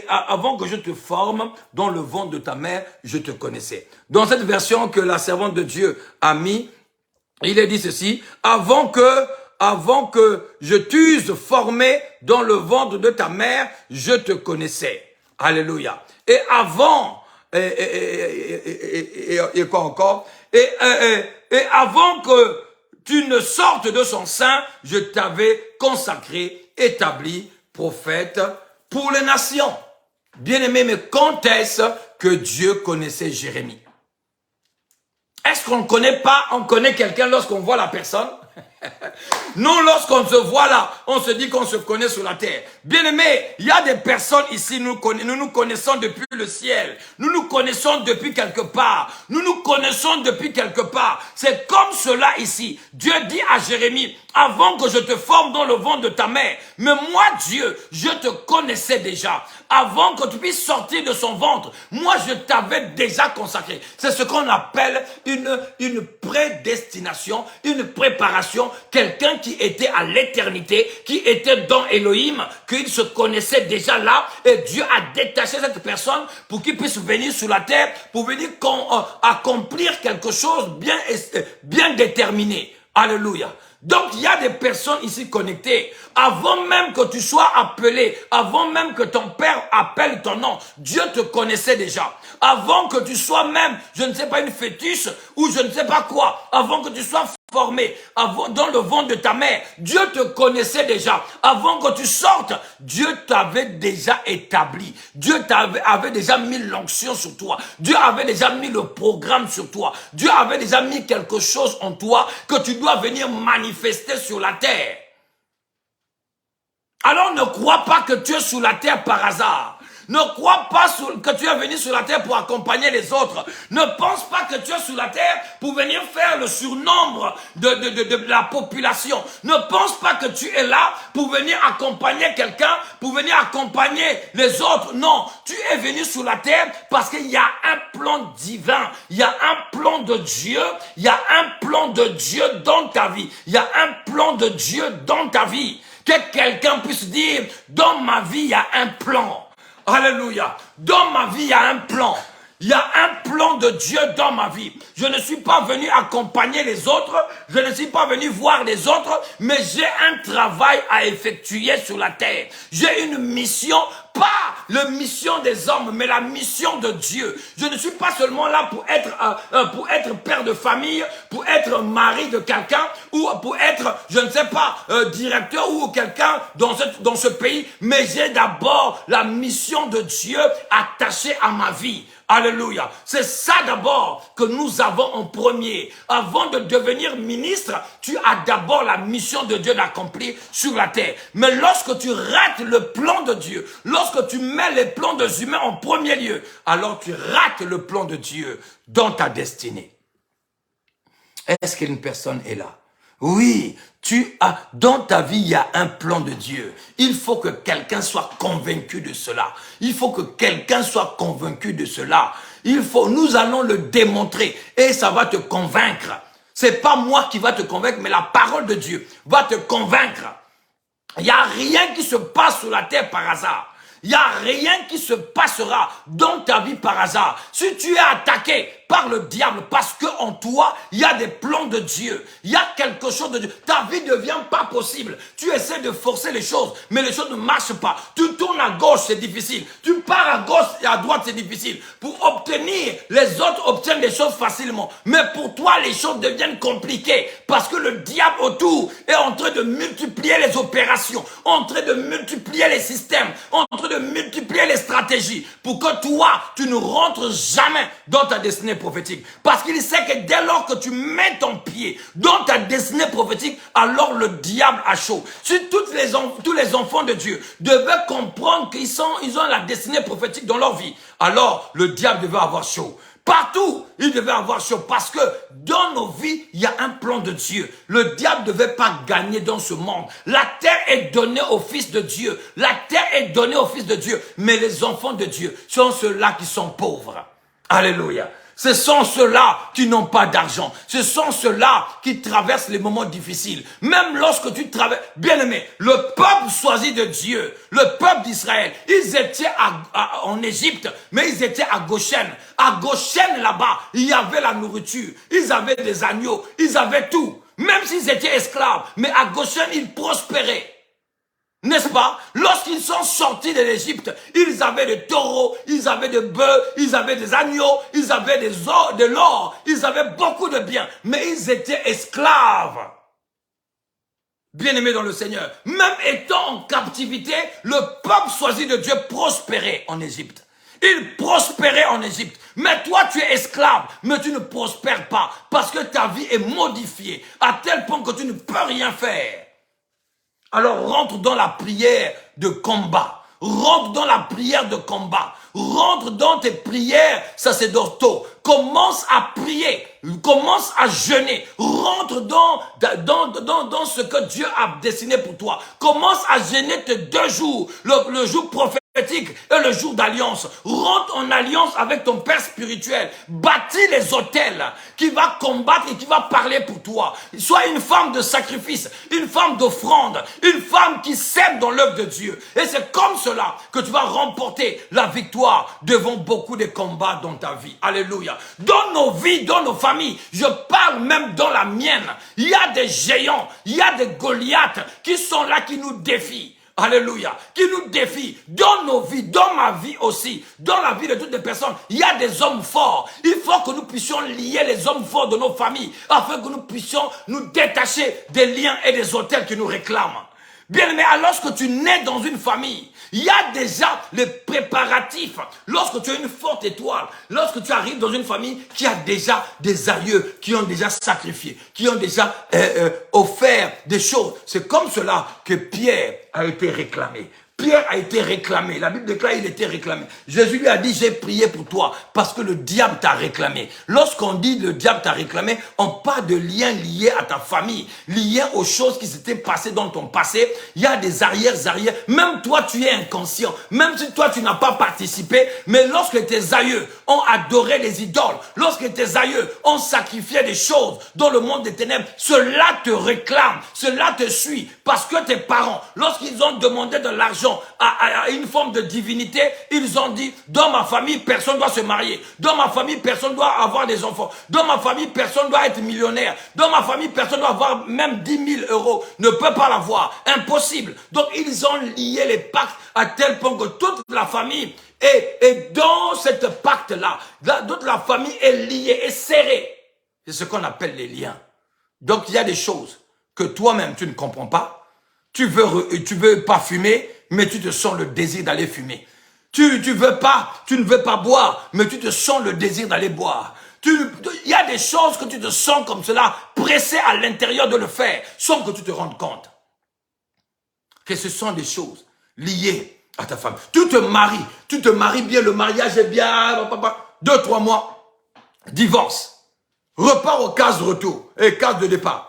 avant que je te forme dans le ventre de ta mère, je te connaissais. Dans cette version que la servante de Dieu a mis, Il est dit ceci, avant que je t'eusse formé dans le ventre de ta mère, je te connaissais. Alléluia. Et avant, et quoi encore? Et avant que tu ne sortes de son sein, je t'avais consacré, établi, prophète pour les nations. Bien-aimé, mais quand est-ce que Dieu connaissait Jérémie? Est-ce qu'on ne connaît pas, on connaît quelqu'un lorsqu'on voit la personne? Nous, lorsqu'on se voit là, on se dit qu'on se connaît sur la terre. Bien aimé, il y a des personnes ici, nous nous connaissons depuis le ciel. Nous nous connaissons depuis quelque part. Nous nous connaissons depuis quelque part. C'est comme cela ici. Dieu dit à Jérémie, avant que je te forme dans le ventre de ta mère, mais moi, Dieu, je te connaissais déjà. Avant que tu puisses sortir de son ventre, moi, je t'avais déjà consacré. C'est ce qu'on appelle une prédestination, une préparation. Quelqu'un qui était à l'éternité, qui était dans Elohim, qu'il se connaissait déjà là, et Dieu a détaché cette personne pour qu'il puisse venir sur la terre, pour venir accomplir quelque chose bien déterminé. Alléluia. Donc, il y a des personnes ici connectées. Avant même que tu sois appelé, avant même que ton père appelle ton nom, Dieu te connaissait déjà. Avant que tu sois même, je ne sais pas, une fœtus ou je ne sais pas quoi, avant que tu sois formé, dans le ventre de ta mère, Dieu te connaissait déjà. Avant que tu sortes, Dieu t'avait déjà établi. Dieu avait déjà mis l'onction sur toi. Dieu avait déjà mis le programme sur toi. Dieu avait déjà mis quelque chose en toi que tu dois venir manifester sur la terre. Alors ne crois pas que tu es sur la terre par hasard. Ne crois pas que tu es venu sur la terre pour accompagner les autres. Ne pense pas que tu es sur la terre pour venir faire le surnombre de la population. Ne pense pas que tu es là pour venir accompagner quelqu'un, pour venir accompagner les autres. Non, tu es venu sur la terre parce qu'il y a un plan divin. Il y a un plan de Dieu. Il y a un plan de Dieu dans ta vie. Il y a un plan de Dieu dans ta vie. Que quelqu'un puisse dire, dans ma vie, il y a un plan. Alléluia. Dans ma vie, il y a un plan. Il y a un plan de Dieu dans ma vie. Je ne suis pas venu accompagner les autres. Je ne suis pas venu voir les autres. Mais j'ai un travail à effectuer sur la terre. J'ai une mission, pas la mission des hommes, mais la mission de Dieu. Je ne suis pas seulement là pour être père de famille, pour être mari de quelqu'un, ou pour être, je ne sais pas, directeur ou quelqu'un dans ce pays. Mais j'ai d'abord la mission de Dieu attachée à ma vie. Alléluia. C'est ça d'abord que nous avons en premier. Avant de devenir ministre, tu as d'abord la mission de Dieu d'accomplir sur la terre. Mais lorsque tu rates le plan de Dieu, lorsque tu mets les plans des humains en premier lieu, alors tu rates le plan de Dieu dans ta destinée. Est-ce qu'une personne est là? Oui, dans ta vie, il y a un plan de Dieu. Il faut que quelqu'un soit convaincu de cela. Il faut que quelqu'un soit convaincu de cela. Nous allons le démontrer et ça va te convaincre. C'est pas moi qui va te convaincre, mais la parole de Dieu va te convaincre. Il n'y a rien qui se passe sur la terre par hasard. Il n'y a rien qui se passera dans ta vie par hasard. Si tu es attaqué par le diable parce que en toi, il y a des plans de Dieu. Il y a quelque chose de Dieu. Ta vie ne devient pas possible. Tu essaies de forcer les choses, mais les choses ne marchent pas. Tu tournes à gauche, c'est difficile. Tu pars à gauche et à droite, c'est difficile. Pour obtenir, les autres obtiennent les choses facilement. Mais pour toi, les choses deviennent compliquées parce que le diable autour est en train de multiplier les opérations, en train de multiplier les systèmes, en train de multiplier les stratégies pour que toi, tu ne rentres jamais dans ta destinée prophétique. Parce qu'il sait que dès lors que tu mets ton pied dans ta destinée prophétique, alors le diable a chaud. Si tous les enfants de Dieu devaient comprendre qu'ils ont la destinée prophétique dans leur vie, alors le diable devait avoir chaud. Partout, il devait avoir chaud parce que dans nos vies, il y a un plan de Dieu. Le diable ne devait pas gagner dans ce monde. La terre est donnée au Fils de Dieu. La terre est donnée au Fils de Dieu. Mais les enfants de Dieu sont ceux-là qui sont pauvres. Alléluia. Ce sont ceux-là qui n'ont pas d'argent. Ce sont ceux-là qui traversent les moments difficiles. Même lorsque tu traverses, bien aimé, le peuple choisi de Dieu, le peuple d'Israël, ils étaient en Égypte, mais ils étaient à Goshen. À Goshen, là-bas, il y avait la nourriture, ils avaient des agneaux, ils avaient tout. Même s'ils étaient esclaves, mais à Goshen, ils prospéraient. N'est-ce pas? Lorsqu'ils sont sortis de l'Égypte, ils avaient des taureaux, ils avaient des bœufs, ils avaient des agneaux, ils avaient de l'or, ils avaient beaucoup de biens, mais ils étaient esclaves. Bien-aimés dans le Seigneur, même étant en captivité, le peuple choisi de Dieu prospérait en Égypte. Il prospérait en Égypte. Mais toi, tu es esclave, mais tu ne prospères pas parce que ta vie est modifiée à tel point que tu ne peux rien faire. Alors rentre dans la prière de combat. Rentre dans la prière de combat. Rentre dans tes prières sacerdotaux. Commence à prier. Commence à jeûner. Rentre dans ce que Dieu a dessiné pour toi. Commence à jeûner tes 2 jours. Le jour prophétique et le jour d'alliance. Rentre en alliance avec ton Père spirituel. Bâtis les autels qui va combattre et qui va parler pour toi. Sois une femme de sacrifice, une femme d'offrande, une femme qui sème dans l'œuvre de Dieu. Et c'est comme cela que tu vas remporter la victoire devant beaucoup de combats dans ta vie. Alléluia. Dans nos vies, dans nos familles, je parle même dans la mienne. Il y a des géants, il y a des Goliaths qui sont là, qui nous défient. Alléluia, qui nous défie dans nos vies, dans ma vie aussi, dans la vie de toutes les personnes. Il y a des hommes forts. Il faut que nous puissions lier les hommes forts de nos familles afin que nous puissions nous détacher des liens et des autels qui nous réclament. Bien aimé, alors que tu nais dans une famille, il y a déjà les préparatifs. Lorsque tu as une forte étoile, lorsque tu arrives dans une famille qui a déjà des aïeux, qui ont déjà sacrifié, qui ont déjà offert des choses. C'est comme cela que Pierre a été réclamé. Pierre a été réclamé. La Bible déclare qu'il était réclamé. Jésus lui a dit, j'ai prié pour toi parce que le diable t'a réclamé. Lorsqu'on dit le diable t'a réclamé, on parle de liens liés à ta famille, liés aux choses qui s'étaient passées dans ton passé. Il y a des arrières. Même toi, tu es inconscient. Même si toi, tu n'as pas participé, mais lorsque tes aïeux ont adoré les idoles, lorsque tes aïeux ont sacrifié des choses dans le monde des ténèbres, cela te réclame, cela te suit. Parce que tes parents, lorsqu'ils ont demandé de l'argent à une forme de divinité, ils ont dit, dans ma famille, personne ne doit se marier. Dans ma famille, personne ne doit avoir des enfants. Dans ma famille, personne ne doit être millionnaire. Dans ma famille, personne ne doit avoir même 10 000 euros. Ne peut pas l'avoir. Impossible. Donc, ils ont lié les pactes à tel point que toute la famille est dans cette pacte-là. Toute la famille est liée, est serrée. C'est ce qu'on appelle les liens. Donc, il y a des choses que toi-même, tu ne comprends pas. Tu veux pas fumer, mais tu te sens le désir d'aller fumer. Tu ne veux pas boire, mais tu te sens le désir d'aller boire. Il y a des choses que tu te sens comme cela, pressé à l'intérieur de le faire, sans que tu te rendes compte. Que ce sont des choses liées à ta femme. Tu te maries bien, le mariage est bien, 2-3 mois, divorce. Repars aux cases de retour et cases de départ.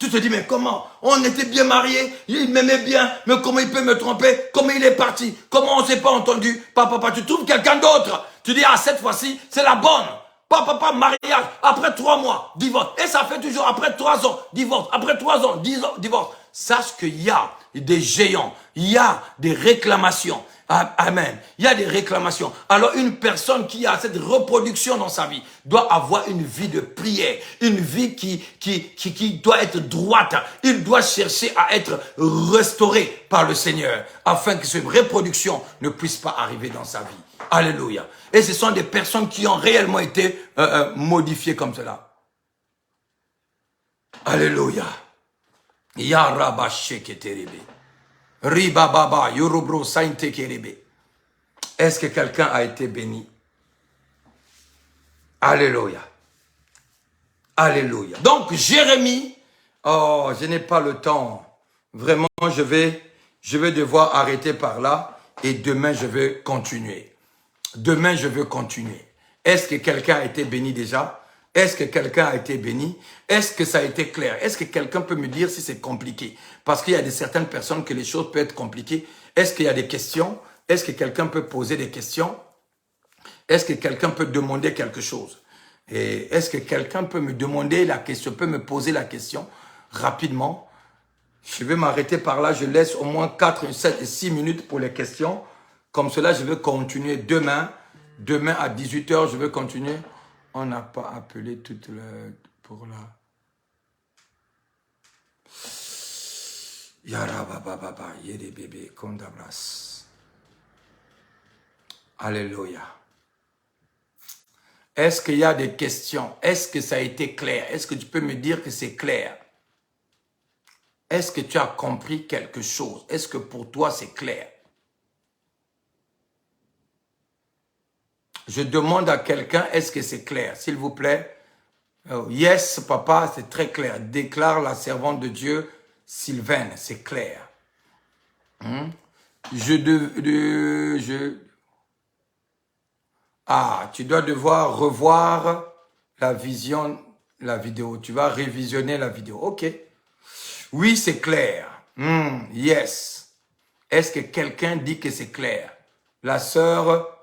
Tu te dis, mais comment? On était bien mariés, il m'aimait bien, mais comment il peut me tromper? Comment il est parti? Comment on ne s'est pas entendu? Papa, tu trouves quelqu'un d'autre? Tu dis, ah, cette fois-ci, c'est la bonne. Papa, mariage, après 3 mois, divorce. Et ça fait toujours, après 3 ans, divorce. Après 3 ans, 10 ans, divorce. Sache qu'il y a des géants, il y a des réclamations. Amen. Il y a des réclamations. Alors une personne qui a cette reproduction dans sa vie doit avoir une vie de prière, une vie qui doit être droite. Il doit chercher à être restauré par le Seigneur afin que cette reproduction ne puisse pas arriver dans sa vie. Alléluia. Et ce sont des personnes qui ont réellement été modifiées comme cela. Alléluia. Ya Rabba Sheketerebe. Riba Baba, Yorobro Sainte Kerebe. Est-ce que quelqu'un a été béni? Alléluia. Alléluia. Donc, Jérémie, oh, je n'ai pas le temps. Vraiment, je vais devoir arrêter par là et demain, je vais continuer. Demain, je veux continuer. Est-ce que quelqu'un a été béni déjà? Est-ce que quelqu'un a été béni? Est-ce que ça a été clair? Est-ce que quelqu'un peut me dire si c'est compliqué? Parce qu'il y a certaines personnes que les choses peuvent être compliquées. Est-ce qu'il y a des questions? Est-ce que quelqu'un peut poser des questions? Est-ce que quelqu'un peut demander quelque chose? Et est-ce que quelqu'un peut me demander la question, peut me poser la question rapidement? Je vais m'arrêter par là. Je laisse au moins 4, 7 et 6 minutes pour les questions. Comme cela, je vais continuer demain. Demain à 18 h, je vais continuer. On n'a pas appelé toute le... pour la... Yarabababa, yede bébé, kondabras. Alléluia. Est-ce qu'il y a des questions? Est-ce que ça a été clair? Est-ce que tu peux me dire que c'est clair? Est-ce que tu as compris quelque chose? Est-ce que pour toi c'est clair? Je demande à quelqu'un, est-ce que c'est clair? S'il vous plaît. Oh, yes, papa, c'est très clair. Déclare la servante de Dieu, Sylvaine, c'est clair. Ah, tu dois devoir revoir la vidéo. Tu vas révisionner la vidéo. Ok. Oui, c'est clair. Yes. Est-ce que quelqu'un dit que c'est clair? La sœur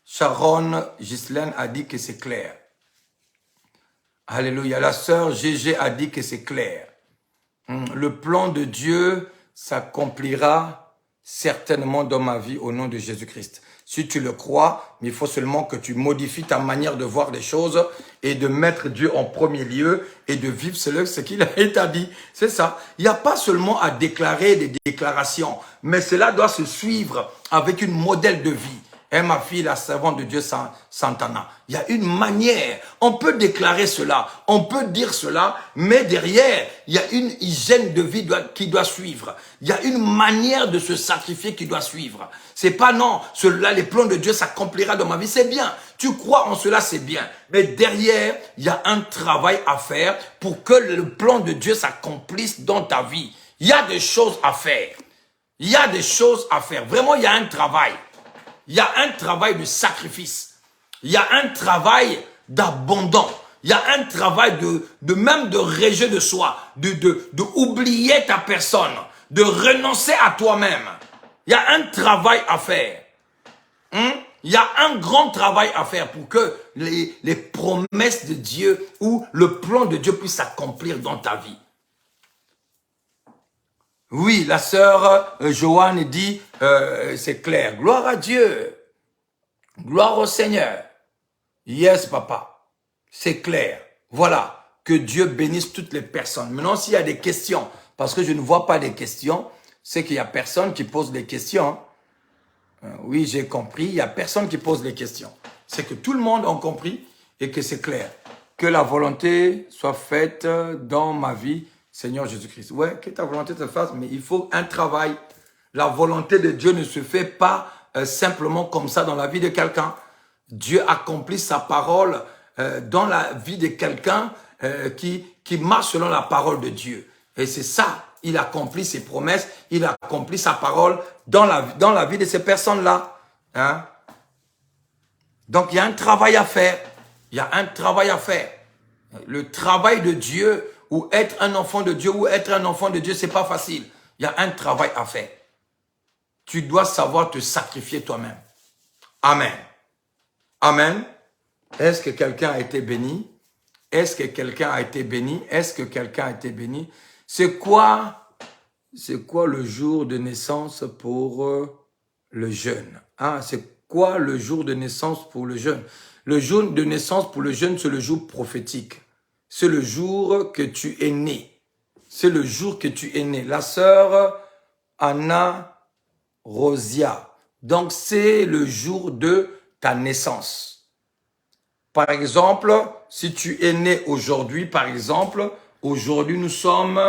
Sharon Ghislaine a dit que c'est clair. Alléluia. La sœur Gégé a dit que c'est clair. Le plan de Dieu s'accomplira certainement dans ma vie au nom de Jésus-Christ. Si tu le crois, il faut seulement que tu modifies ta manière de voir les choses et de mettre Dieu en premier lieu et de vivre ce qu'il a établi. C'est ça. Il n'y a pas seulement à déclarer des déclarations, mais cela doit se suivre avec une modèle de vie. Et ma fille, la servante de Dieu Santana. Il y a une manière. On peut déclarer cela, on peut dire cela, mais derrière, il y a une hygiène de vie qui doit suivre. Il y a une manière de se sacrifier qui doit suivre. C'est pas non, cela, les plans de Dieu s'accomplira dans ma vie. C'est bien. Tu crois en cela, c'est bien. Mais derrière, il y a un travail à faire pour que le plan de Dieu s'accomplisse dans ta vie. Il y a des choses à faire. Il y a des choses à faire. Vraiment, il y a un travail. Il y a un travail de sacrifice. Il y a un travail d'abandon. Il y a un travail même de rejet de soi, de oublier ta personne, de renoncer à toi-même. Il y a un travail à faire. Il y a un grand travail à faire pour que les promesses de Dieu ou le plan de Dieu puisse s'accomplir dans ta vie. Oui, la sœur Joanne dit, c'est clair. Gloire à Dieu. Gloire au Seigneur. Yes, papa. C'est clair. Voilà. Que Dieu bénisse toutes les personnes. Maintenant, s'il y a des questions, parce que je ne vois pas des questions, c'est qu'il y a personne qui pose des questions. Oui, j'ai compris. Il y a personne qui pose des questions. C'est que tout le monde a compris et que c'est clair. Que la volonté soit faite dans ma vie, Seigneur Jésus-Christ. Ouais, que ta volonté se fasse, mais il faut un travail. La volonté de Dieu ne se fait pas simplement comme ça dans la vie de quelqu'un. Dieu accomplit sa parole dans la vie de quelqu'un qui marche selon la parole de Dieu. Et c'est ça, il accomplit ses promesses, il accomplit sa parole dans la vie de ces personnes-là. Hein? Donc il y a un travail à faire. Il y a un travail à faire. Le travail de Dieu, ou être un enfant de Dieu, c'est pas facile. Il y a un travail à faire. Tu dois savoir te sacrifier toi-même. Amen. Amen. Est-ce que quelqu'un a été béni? Est-ce que quelqu'un a été béni? Est-ce que quelqu'un a été béni? C'est quoi le jour de naissance pour le jeune? Ah, c'est quoi le jour de naissance pour le jeune? Le jour de naissance pour le jeune, c'est le jour prophétique. C'est le jour que tu es né. C'est le jour que tu es né. La sœur Anna Rosia. Donc, c'est le jour de ta naissance. Par exemple, si tu es né aujourd'hui, par exemple, aujourd'hui nous sommes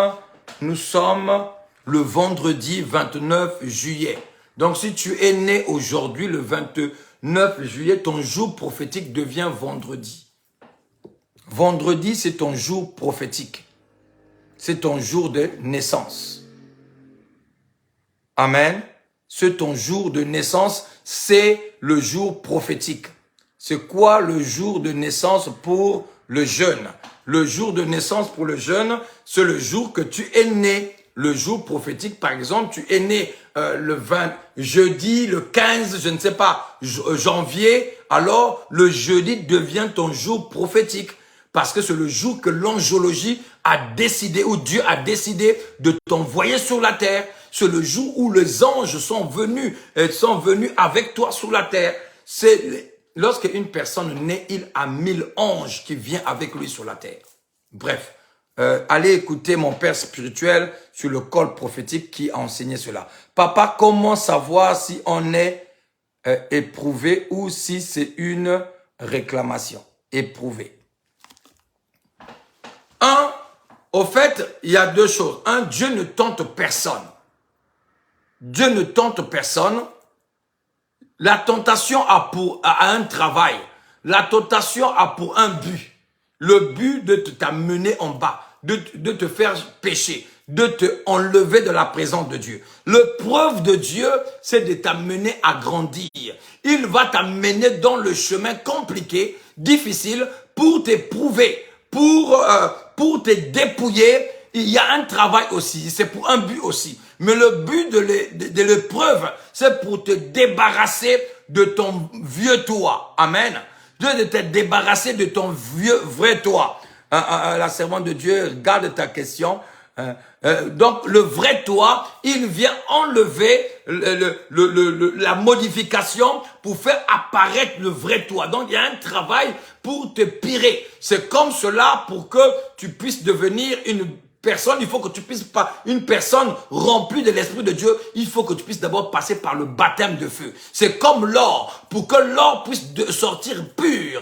le vendredi 29 juillet. Donc, si tu es né aujourd'hui, le 29 juillet, ton jour prophétique devient vendredi. Vendredi, c'est ton jour prophétique. C'est ton jour de naissance. Amen. C'est ton jour de naissance, c'est le jour prophétique. C'est quoi le jour de naissance pour le jeune? Le jour de naissance pour le jeune, c'est le jour que tu es né. le jour prophétique, par exemple, tu es né le 20, jeudi, le 15, je ne sais pas, janvier, alors le jeudi devient ton jour prophétique. Parce que c'est le jour que l'angiologie a décidé, ou Dieu a décidé de t'envoyer sur la terre. C'est le jour où les anges sont venus avec toi sur la terre. C'est lorsque une personne naît, il a 1000 anges qui viennent avec lui sur la terre. Bref, allez écouter mon père spirituel sur le col prophétique qui a enseigné cela. Papa, comment savoir si on est éprouvé ou si c'est une réclamation? Éprouvé. Au fait, il y a deux choses. Dieu ne tente personne. Dieu ne tente personne. La tentation a un travail. La tentation a pour un but. Le but de t'amener en bas, de te faire pécher, de te enlever de la présence de Dieu. Le preuve de Dieu, c'est de t'amener à grandir. Il va t'amener dans le chemin compliqué, difficile, pour t'éprouver, pour te dépouiller. Il y a un travail aussi, c'est pour un but aussi. Mais le but de l'épreuve, c'est pour te débarrasser de ton vieux toi. Amen. De te débarrasser de ton vieux vrai toi. La servante de Dieu, garde ta question. Donc le vrai toi, il vient enlever la modification pour faire apparaître le vrai toi. Donc il y a un travail pour te pirer. C'est comme cela pour que tu puisses devenir une personne. Il faut que tu puisses pas une personne remplie de l'Esprit de Dieu. Il faut que tu puisses d'abord passer par le baptême de feu. C'est comme l'or. Pour que l'or puisse sortir pur,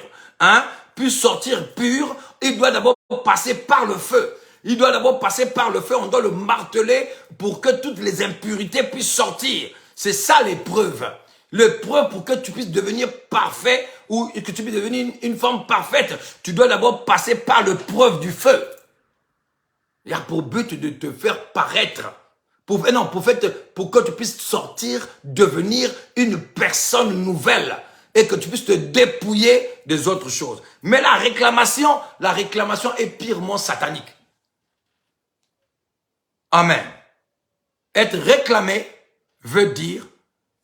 puisse sortir pur, il doit d'abord passer par le feu. Il doit d'abord passer par le feu, on doit le marteler pour que toutes les impurités puissent sortir. C'est ça l'épreuve. L'épreuve pour que tu puisses devenir parfait ou que tu puisses devenir une femme parfaite, tu dois d'abord passer par l'épreuve du feu. Il y a pour but de te faire paraître, pour que tu puisses sortir, devenir une personne nouvelle et que tu puisses te dépouiller des autres choses. Mais la réclamation est purement satanique. Amen. Être réclamé veut dire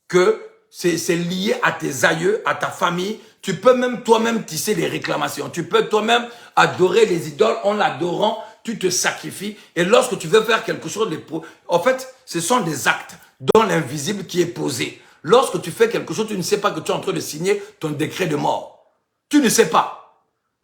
que c'est lié à tes aïeux, à ta famille. Tu peux même toi-même tisser les réclamations. Tu peux toi-même adorer les idoles. En l'adorant, tu te sacrifies. Et lorsque tu veux faire quelque chose, en fait, ce sont des actes dans l'invisible qui est posé. Lorsque tu fais quelque chose, tu ne sais pas que tu es en train de signer ton décret de mort. Tu ne sais pas.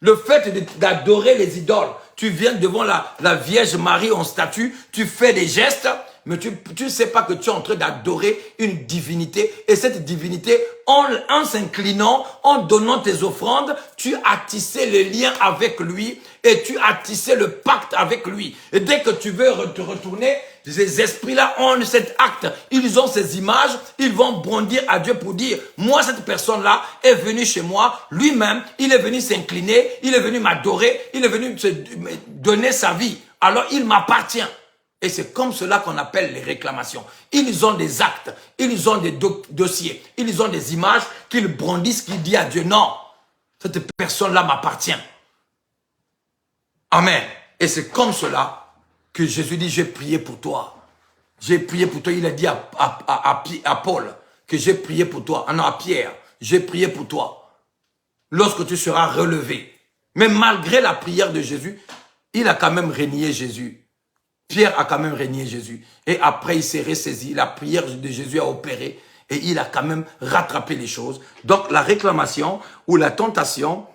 Le fait d'adorer les idoles, tu viens devant la Vierge Marie en statue, tu fais des gestes, mais tu ne sais pas que tu es en train d'adorer une divinité. Et cette divinité, en s'inclinant, en donnant tes offrandes, tu as tissé le lien avec lui et tu as tissé le pacte avec lui. Et dès que tu veux te retourner, ces esprits-là ont cet acte. Ils ont ces images, ils vont bondir à Dieu pour dire, moi, cette personne-là est venue chez moi, lui-même, il est venu s'incliner, il est venu m'adorer, il est venu me donner sa vie. Alors, il m'appartient. Et c'est comme cela qu'on appelle les réclamations. Ils ont des actes, ils ont des dossiers, ils ont des images qu'ils brandissent, qu'ils disent à Dieu, non, cette personne-là m'appartient. Amen. Et c'est comme cela que Jésus dit, j'ai prié pour toi. J'ai prié pour toi. Il a dit à Paul que j'ai prié pour toi. Ah non, à Pierre, j'ai prié pour toi. Lorsque tu seras relevé. Mais malgré la prière de Jésus, il a quand même régné Jésus. Pierre a quand même régné Jésus. Et après, il s'est ressaisi. La prière de Jésus a opéré. Et il a quand même rattrapé les choses. Donc, la réclamation ou la tentation,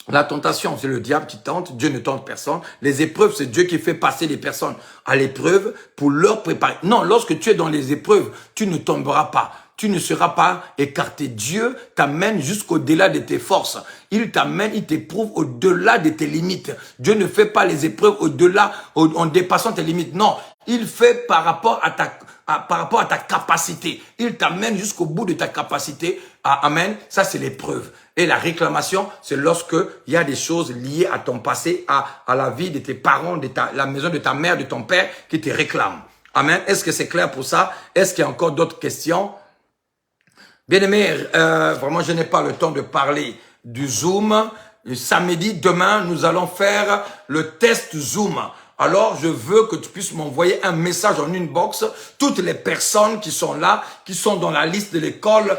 c'est le diable qui tente. Dieu ne tente personne. Les épreuves, c'est Dieu qui fait passer les personnes à l'épreuve pour leur préparer. Non, lorsque tu es dans les épreuves, tu ne tomberas pas. Tu ne seras pas écarté. Dieu t'amène jusqu'au-delà de tes forces. Il t'amène, il t'éprouve au-delà de tes limites. Dieu ne fait pas les épreuves au-delà, en dépassant tes limites. Non, il fait par rapport à ta capacité. Il t'amène jusqu'au bout de ta capacité. Amen. Ça, c'est l'épreuve. Et la réclamation, c'est lorsque il y a des choses liées à ton passé, à la vie de tes parents, la maison de ta mère, de ton père, qui te réclament. Amen. Est-ce que c'est clair pour ça? Est-ce qu'il y a encore d'autres questions? Bien-aimés, vraiment, je n'ai pas le temps de parler du Zoom. Samedi, demain, nous allons faire le test Zoom. alors je veux que tu puisses m'envoyer un message en inbox. Toutes les personnes qui sont là, qui sont dans la liste de l'école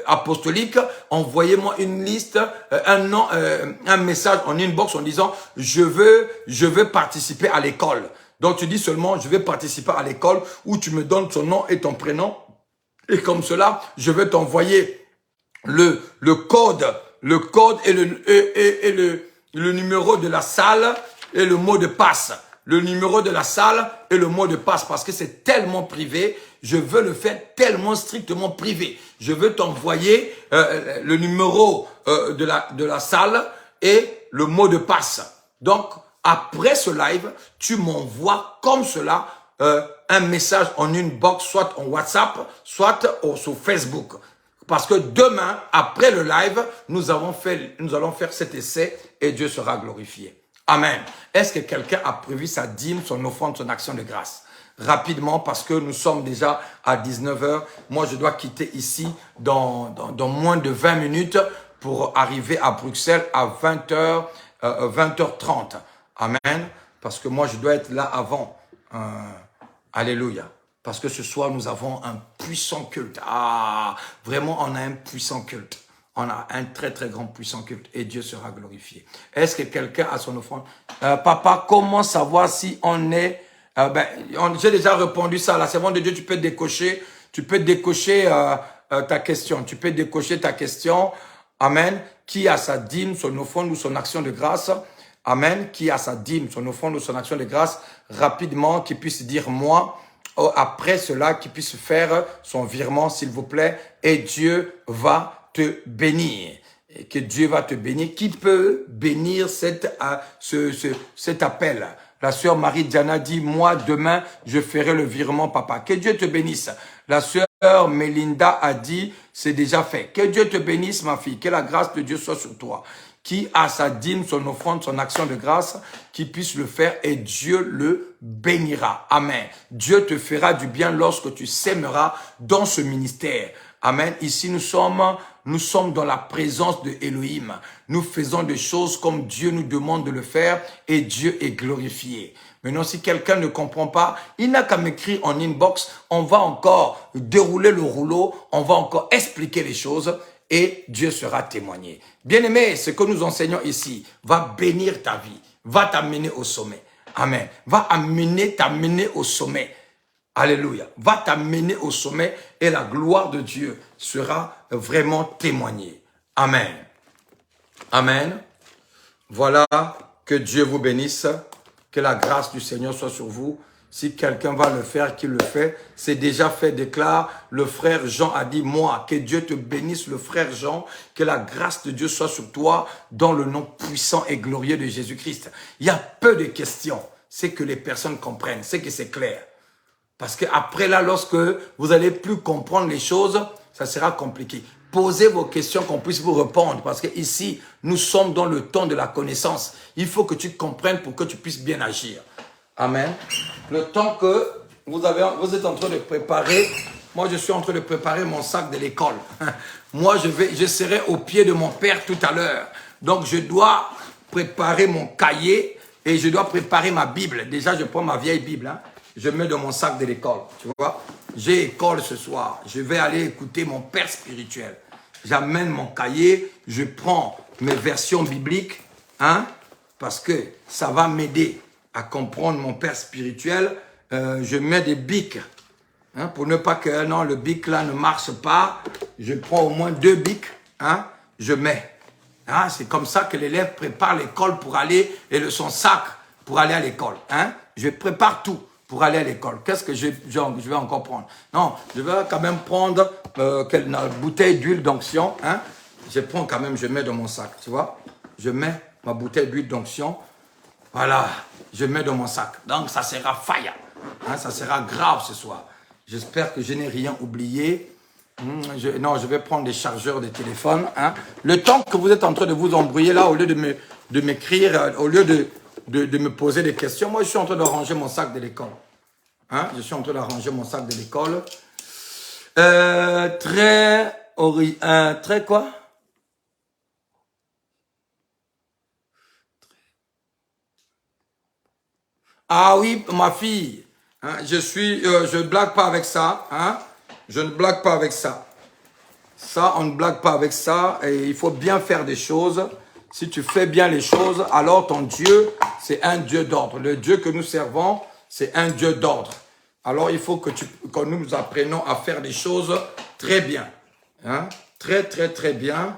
apostolique, envoyez-moi une liste, un message en inbox en disant je veux participer à l'école. Donc tu dis seulement je vais participer à l'école, ou tu me donnes ton nom et ton prénom. Et comme cela, je vais t'envoyer le code et le numéro de la salle et le mot de passe. Le numéro de la salle et le mot de passe, parce que c'est tellement privé. Je veux le faire tellement strictement privé. Je veux t'envoyer le numéro de la salle et le mot de passe. Donc, après ce live, tu m'envoies comme cela un message en inbox, soit en WhatsApp, soit sur Facebook. Parce que demain, après le live, nous allons faire cet essai et Dieu sera glorifié. Amen. Est-ce que quelqu'un a prévu sa dîme, son offrande, son action de grâce? Rapidement, parce que nous sommes déjà à 19 h. Moi, je dois quitter ici dans moins de 20 minutes pour arriver à Bruxelles à 20h30. Amen. Parce que moi, je dois être là avant. Alléluia. Parce que ce soir, nous avons un puissant culte. Ah, vraiment, on a un puissant culte. On a un très, très grand puissant culte. Et Dieu sera glorifié. Est-ce que quelqu'un a son offrande? Papa, comment savoir si on est... j'ai déjà répondu ça. La servante de Dieu, tu peux décocher. Tu peux décocher ta question. Tu peux décocher ta question. Amen. Qui a sa dîme, son offrande ou son action de grâce? Amen. Qui a sa dîme, son offrande ou son action de grâce? Rapidement, qui puisse dire moi. Après cela, qui puisse faire son virement, s'il vous plaît. Et Dieu va te bénir. Et que Dieu va te bénir. Qui peut bénir cet appel? La sœur Marie-Diana dit, moi, demain, je ferai le virement, papa. Que Dieu te bénisse. La sœur Mélinda a dit, c'est déjà fait. Que Dieu te bénisse, ma fille. Que la grâce de Dieu soit sur toi. Qui a sa dîme, son offrande, son action de grâce, qui puisse le faire et Dieu le bénira. Amen. Dieu te fera du bien lorsque tu sèmeras dans ce ministère. Amen. Ici, nous sommes dans la présence de Elohim. Nous faisons des choses comme Dieu nous demande de le faire et Dieu est glorifié. Maintenant, si quelqu'un ne comprend pas, il n'a qu'à m'écrire en inbox. On va encore dérouler le rouleau. On va encore expliquer les choses et Dieu sera témoigné. Bien-aimé, ce que nous enseignons ici va bénir ta vie, va t'amener au sommet. Amen. Va t'amener au sommet. Alléluia. Va t'amener au sommet et la gloire de Dieu sera vraiment témoignée. Amen. Amen. Voilà, que Dieu vous bénisse, que la grâce du Seigneur soit sur vous. Si quelqu'un va le faire, qu'il le fait, c'est déjà fait, déclare le frère Jean a dit, moi, que Dieu te bénisse, le frère Jean, que la grâce de Dieu soit sur toi, dans le nom puissant et glorieux de Jésus-Christ. Il y a peu de questions, c'est que les personnes comprennent, c'est que c'est clair. Parce que après là, lorsque vous allez plus comprendre les choses, ça sera compliqué. Posez vos questions qu'on puisse vous répondre. Parce que ici, nous sommes dans le temps de la connaissance. Il faut que tu comprennes pour que tu puisses bien agir. Amen. Le temps que vous êtes en train de préparer, moi je suis en train de préparer mon sac de l'école. Moi je serai au pied de mon père tout à l'heure. Donc je dois préparer mon cahier et je dois préparer ma Bible. Déjà je prends ma vieille Bible, hein. Je mets dans mon sac de l'école, tu vois. J'ai école ce soir, je vais aller écouter mon père spirituel. J'amène mon cahier, je prends mes versions bibliques, hein, parce que ça va m'aider à comprendre mon père spirituel. Je mets des bics, hein, pour ne pas que non, le bic là ne marche pas. Je prends au moins 2 bics, hein, je mets. Hein, c'est comme ça que l'élève prépare l'école pour aller, et son sac pour aller à l'école. Hein. Je prépare tout pour aller à l'école. Qu'est-ce que je vais encore prendre? Non, je vais quand même prendre une bouteille d'huile d'onction. Hein. Je prends quand même, je mets dans mon sac, tu vois. Je mets ma bouteille d'huile d'onction. Voilà, je mets dans mon sac. Donc, ça sera fire. Hein, ça sera grave ce soir. J'espère que je n'ai rien oublié. Non, je vais prendre des chargeurs de téléphone. Hein. Le temps que vous êtes en train de vous embrouiller là, au lieu de m'écrire, au lieu de me poser des questions, moi, je suis en train de ranger mon sac de l'école. Hein, je suis en train de ranger mon sac de l'école. Très quoi? Ah oui, ma fille, hein, je ne blague pas avec ça. Hein, je ne blague pas avec ça. Ça, on ne blague pas avec ça. Et il faut bien faire des choses. Si tu fais bien les choses, alors ton Dieu, c'est un Dieu d'ordre. Le Dieu que nous servons, c'est un Dieu d'ordre. Alors, il faut que nous apprenions à faire des choses très bien. Hein? Très, très, très bien.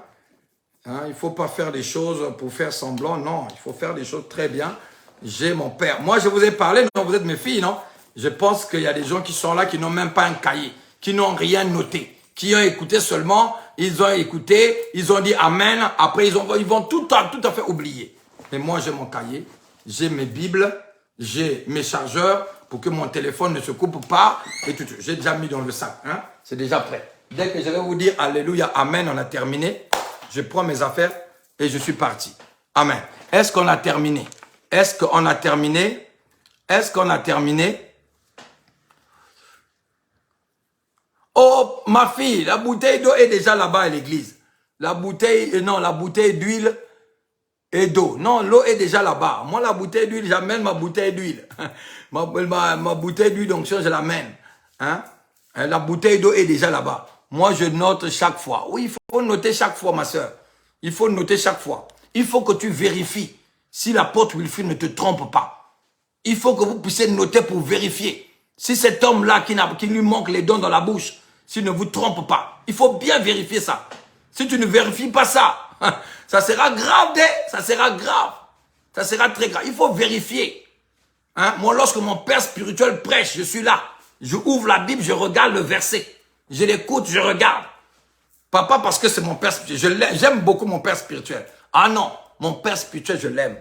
Hein? Il ne faut pas faire des choses pour faire semblant. Non, il faut faire des choses très bien. J'ai mon père. Moi, je vous ai parlé. Non, vous êtes mes filles, non? Je pense qu'il y a des gens qui sont là qui n'ont même pas un cahier, qui n'ont rien noté, qui ont écouté seulement. Ils ont écouté, ils ont dit Amen. Après, ils vont tout à fait oublier. Mais moi, j'ai mon cahier, j'ai mes Bibles, j'ai mes chargeurs pour que mon téléphone ne se coupe pas. Et tout. J'ai déjà mis dans le sac. Hein? C'est déjà prêt. Dès que je vais vous dire Alléluia, Amen, on a terminé. Je prends mes affaires et je suis parti. Amen. Est-ce qu'on a terminé? Est-ce qu'on a terminé? Est-ce qu'on a terminé? Oh, ma fille, la bouteille d'eau est déjà là-bas à l'église. La bouteille d'huile et d'eau. Non, l'eau est déjà là-bas. Moi, la bouteille d'huile, j'amène ma bouteille d'huile. ma bouteille d'huile d'onction, je l'amène. Hein? La bouteille d'eau est déjà là-bas. Moi, je note chaque fois. Oui, il faut noter chaque fois, ma soeur. Il faut noter chaque fois. Il faut que tu vérifies si l'apôtre Wilfrid ne te trompe pas. Il faut que vous puissiez noter pour vérifier. Si cet homme-là qui lui manque les dents dans la bouche, s'il ne vous trompe pas, il faut bien vérifier ça. Si tu ne vérifies pas ça, ça sera grave, ça sera grave. Ça sera très grave. Il faut vérifier. Hein? Moi, lorsque mon père spirituel prêche, je suis là. Je ouvre la Bible, je regarde le verset. Je l'écoute, je regarde. Papa, parce que c'est mon père spirituel. J'aime beaucoup mon père spirituel. Ah non, mon père spirituel, je l'aime.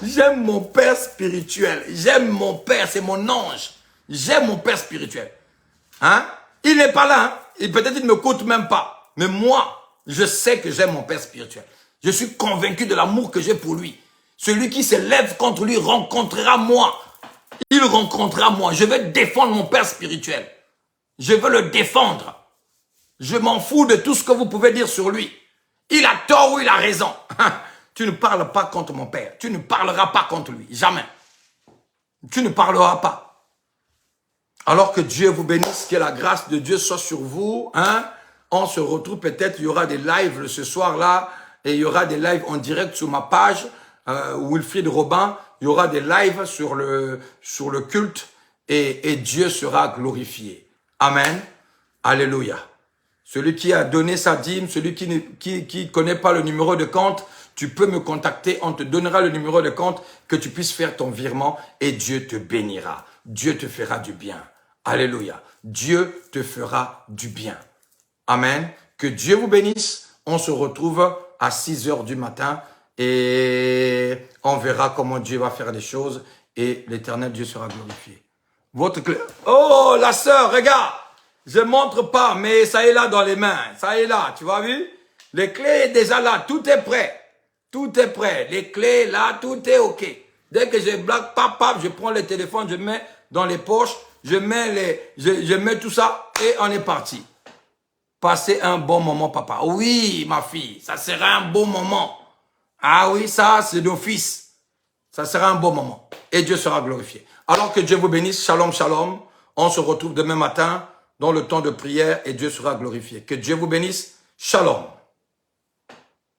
J'aime mon père spirituel. J'aime mon père, c'est mon ange. J'aime mon père spirituel. Hein? Il n'est pas là. Hein? Et peut-être il ne m'écoute même pas. Mais moi, je sais que j'aime mon père spirituel. Je suis convaincu de l'amour que j'ai pour lui. Celui qui se lève contre lui rencontrera moi. Il rencontrera moi. Je vais défendre mon père spirituel. Je veux le défendre. Je m'en fous de tout ce que vous pouvez dire sur lui. Il a tort ou il a raison. Tu ne parles pas contre mon père. Tu ne parleras pas contre lui. Jamais. Tu ne parleras pas. Alors que Dieu vous bénisse, que la grâce de Dieu soit sur vous. Hein? On se retrouve peut-être, il y aura des lives ce soir-là. Et il y aura des lives en direct sur ma page. Wilfrid Robin. Il y aura des lives sur le culte. Et Dieu sera glorifié. Amen. Alléluia. Celui qui a donné sa dîme, celui qui ne connaît pas le numéro de compte, tu peux me contacter, on te donnera le numéro de compte, que tu puisses faire ton virement et Dieu te bénira. Dieu te fera du bien. Alléluia. Dieu te fera du bien. Amen. Que Dieu vous bénisse. On se retrouve à 6 heures du matin et on verra comment Dieu va faire les choses et l'Éternel Dieu sera glorifié. Votre clé. Oh, la sœur, regarde. Je montre pas, mais ça est là dans les mains. Ça est là, tu vois, vu? Les clés est déjà là, tout est prêt. Tout est prêt. Les clés là, tout est OK. Dès que je blague, pap, je prends le téléphone, je mets dans les poches, je mets tout ça et on est parti. Passez un bon moment, papa. Oui, ma fille, ça sera un bon moment. Ah oui, ça, c'est d'office. Ça sera un bon moment. Et Dieu sera glorifié. Alors que Dieu vous bénisse. Shalom, shalom. On se retrouve demain matin dans le temps de prière et Dieu sera glorifié. Que Dieu vous bénisse. Shalom.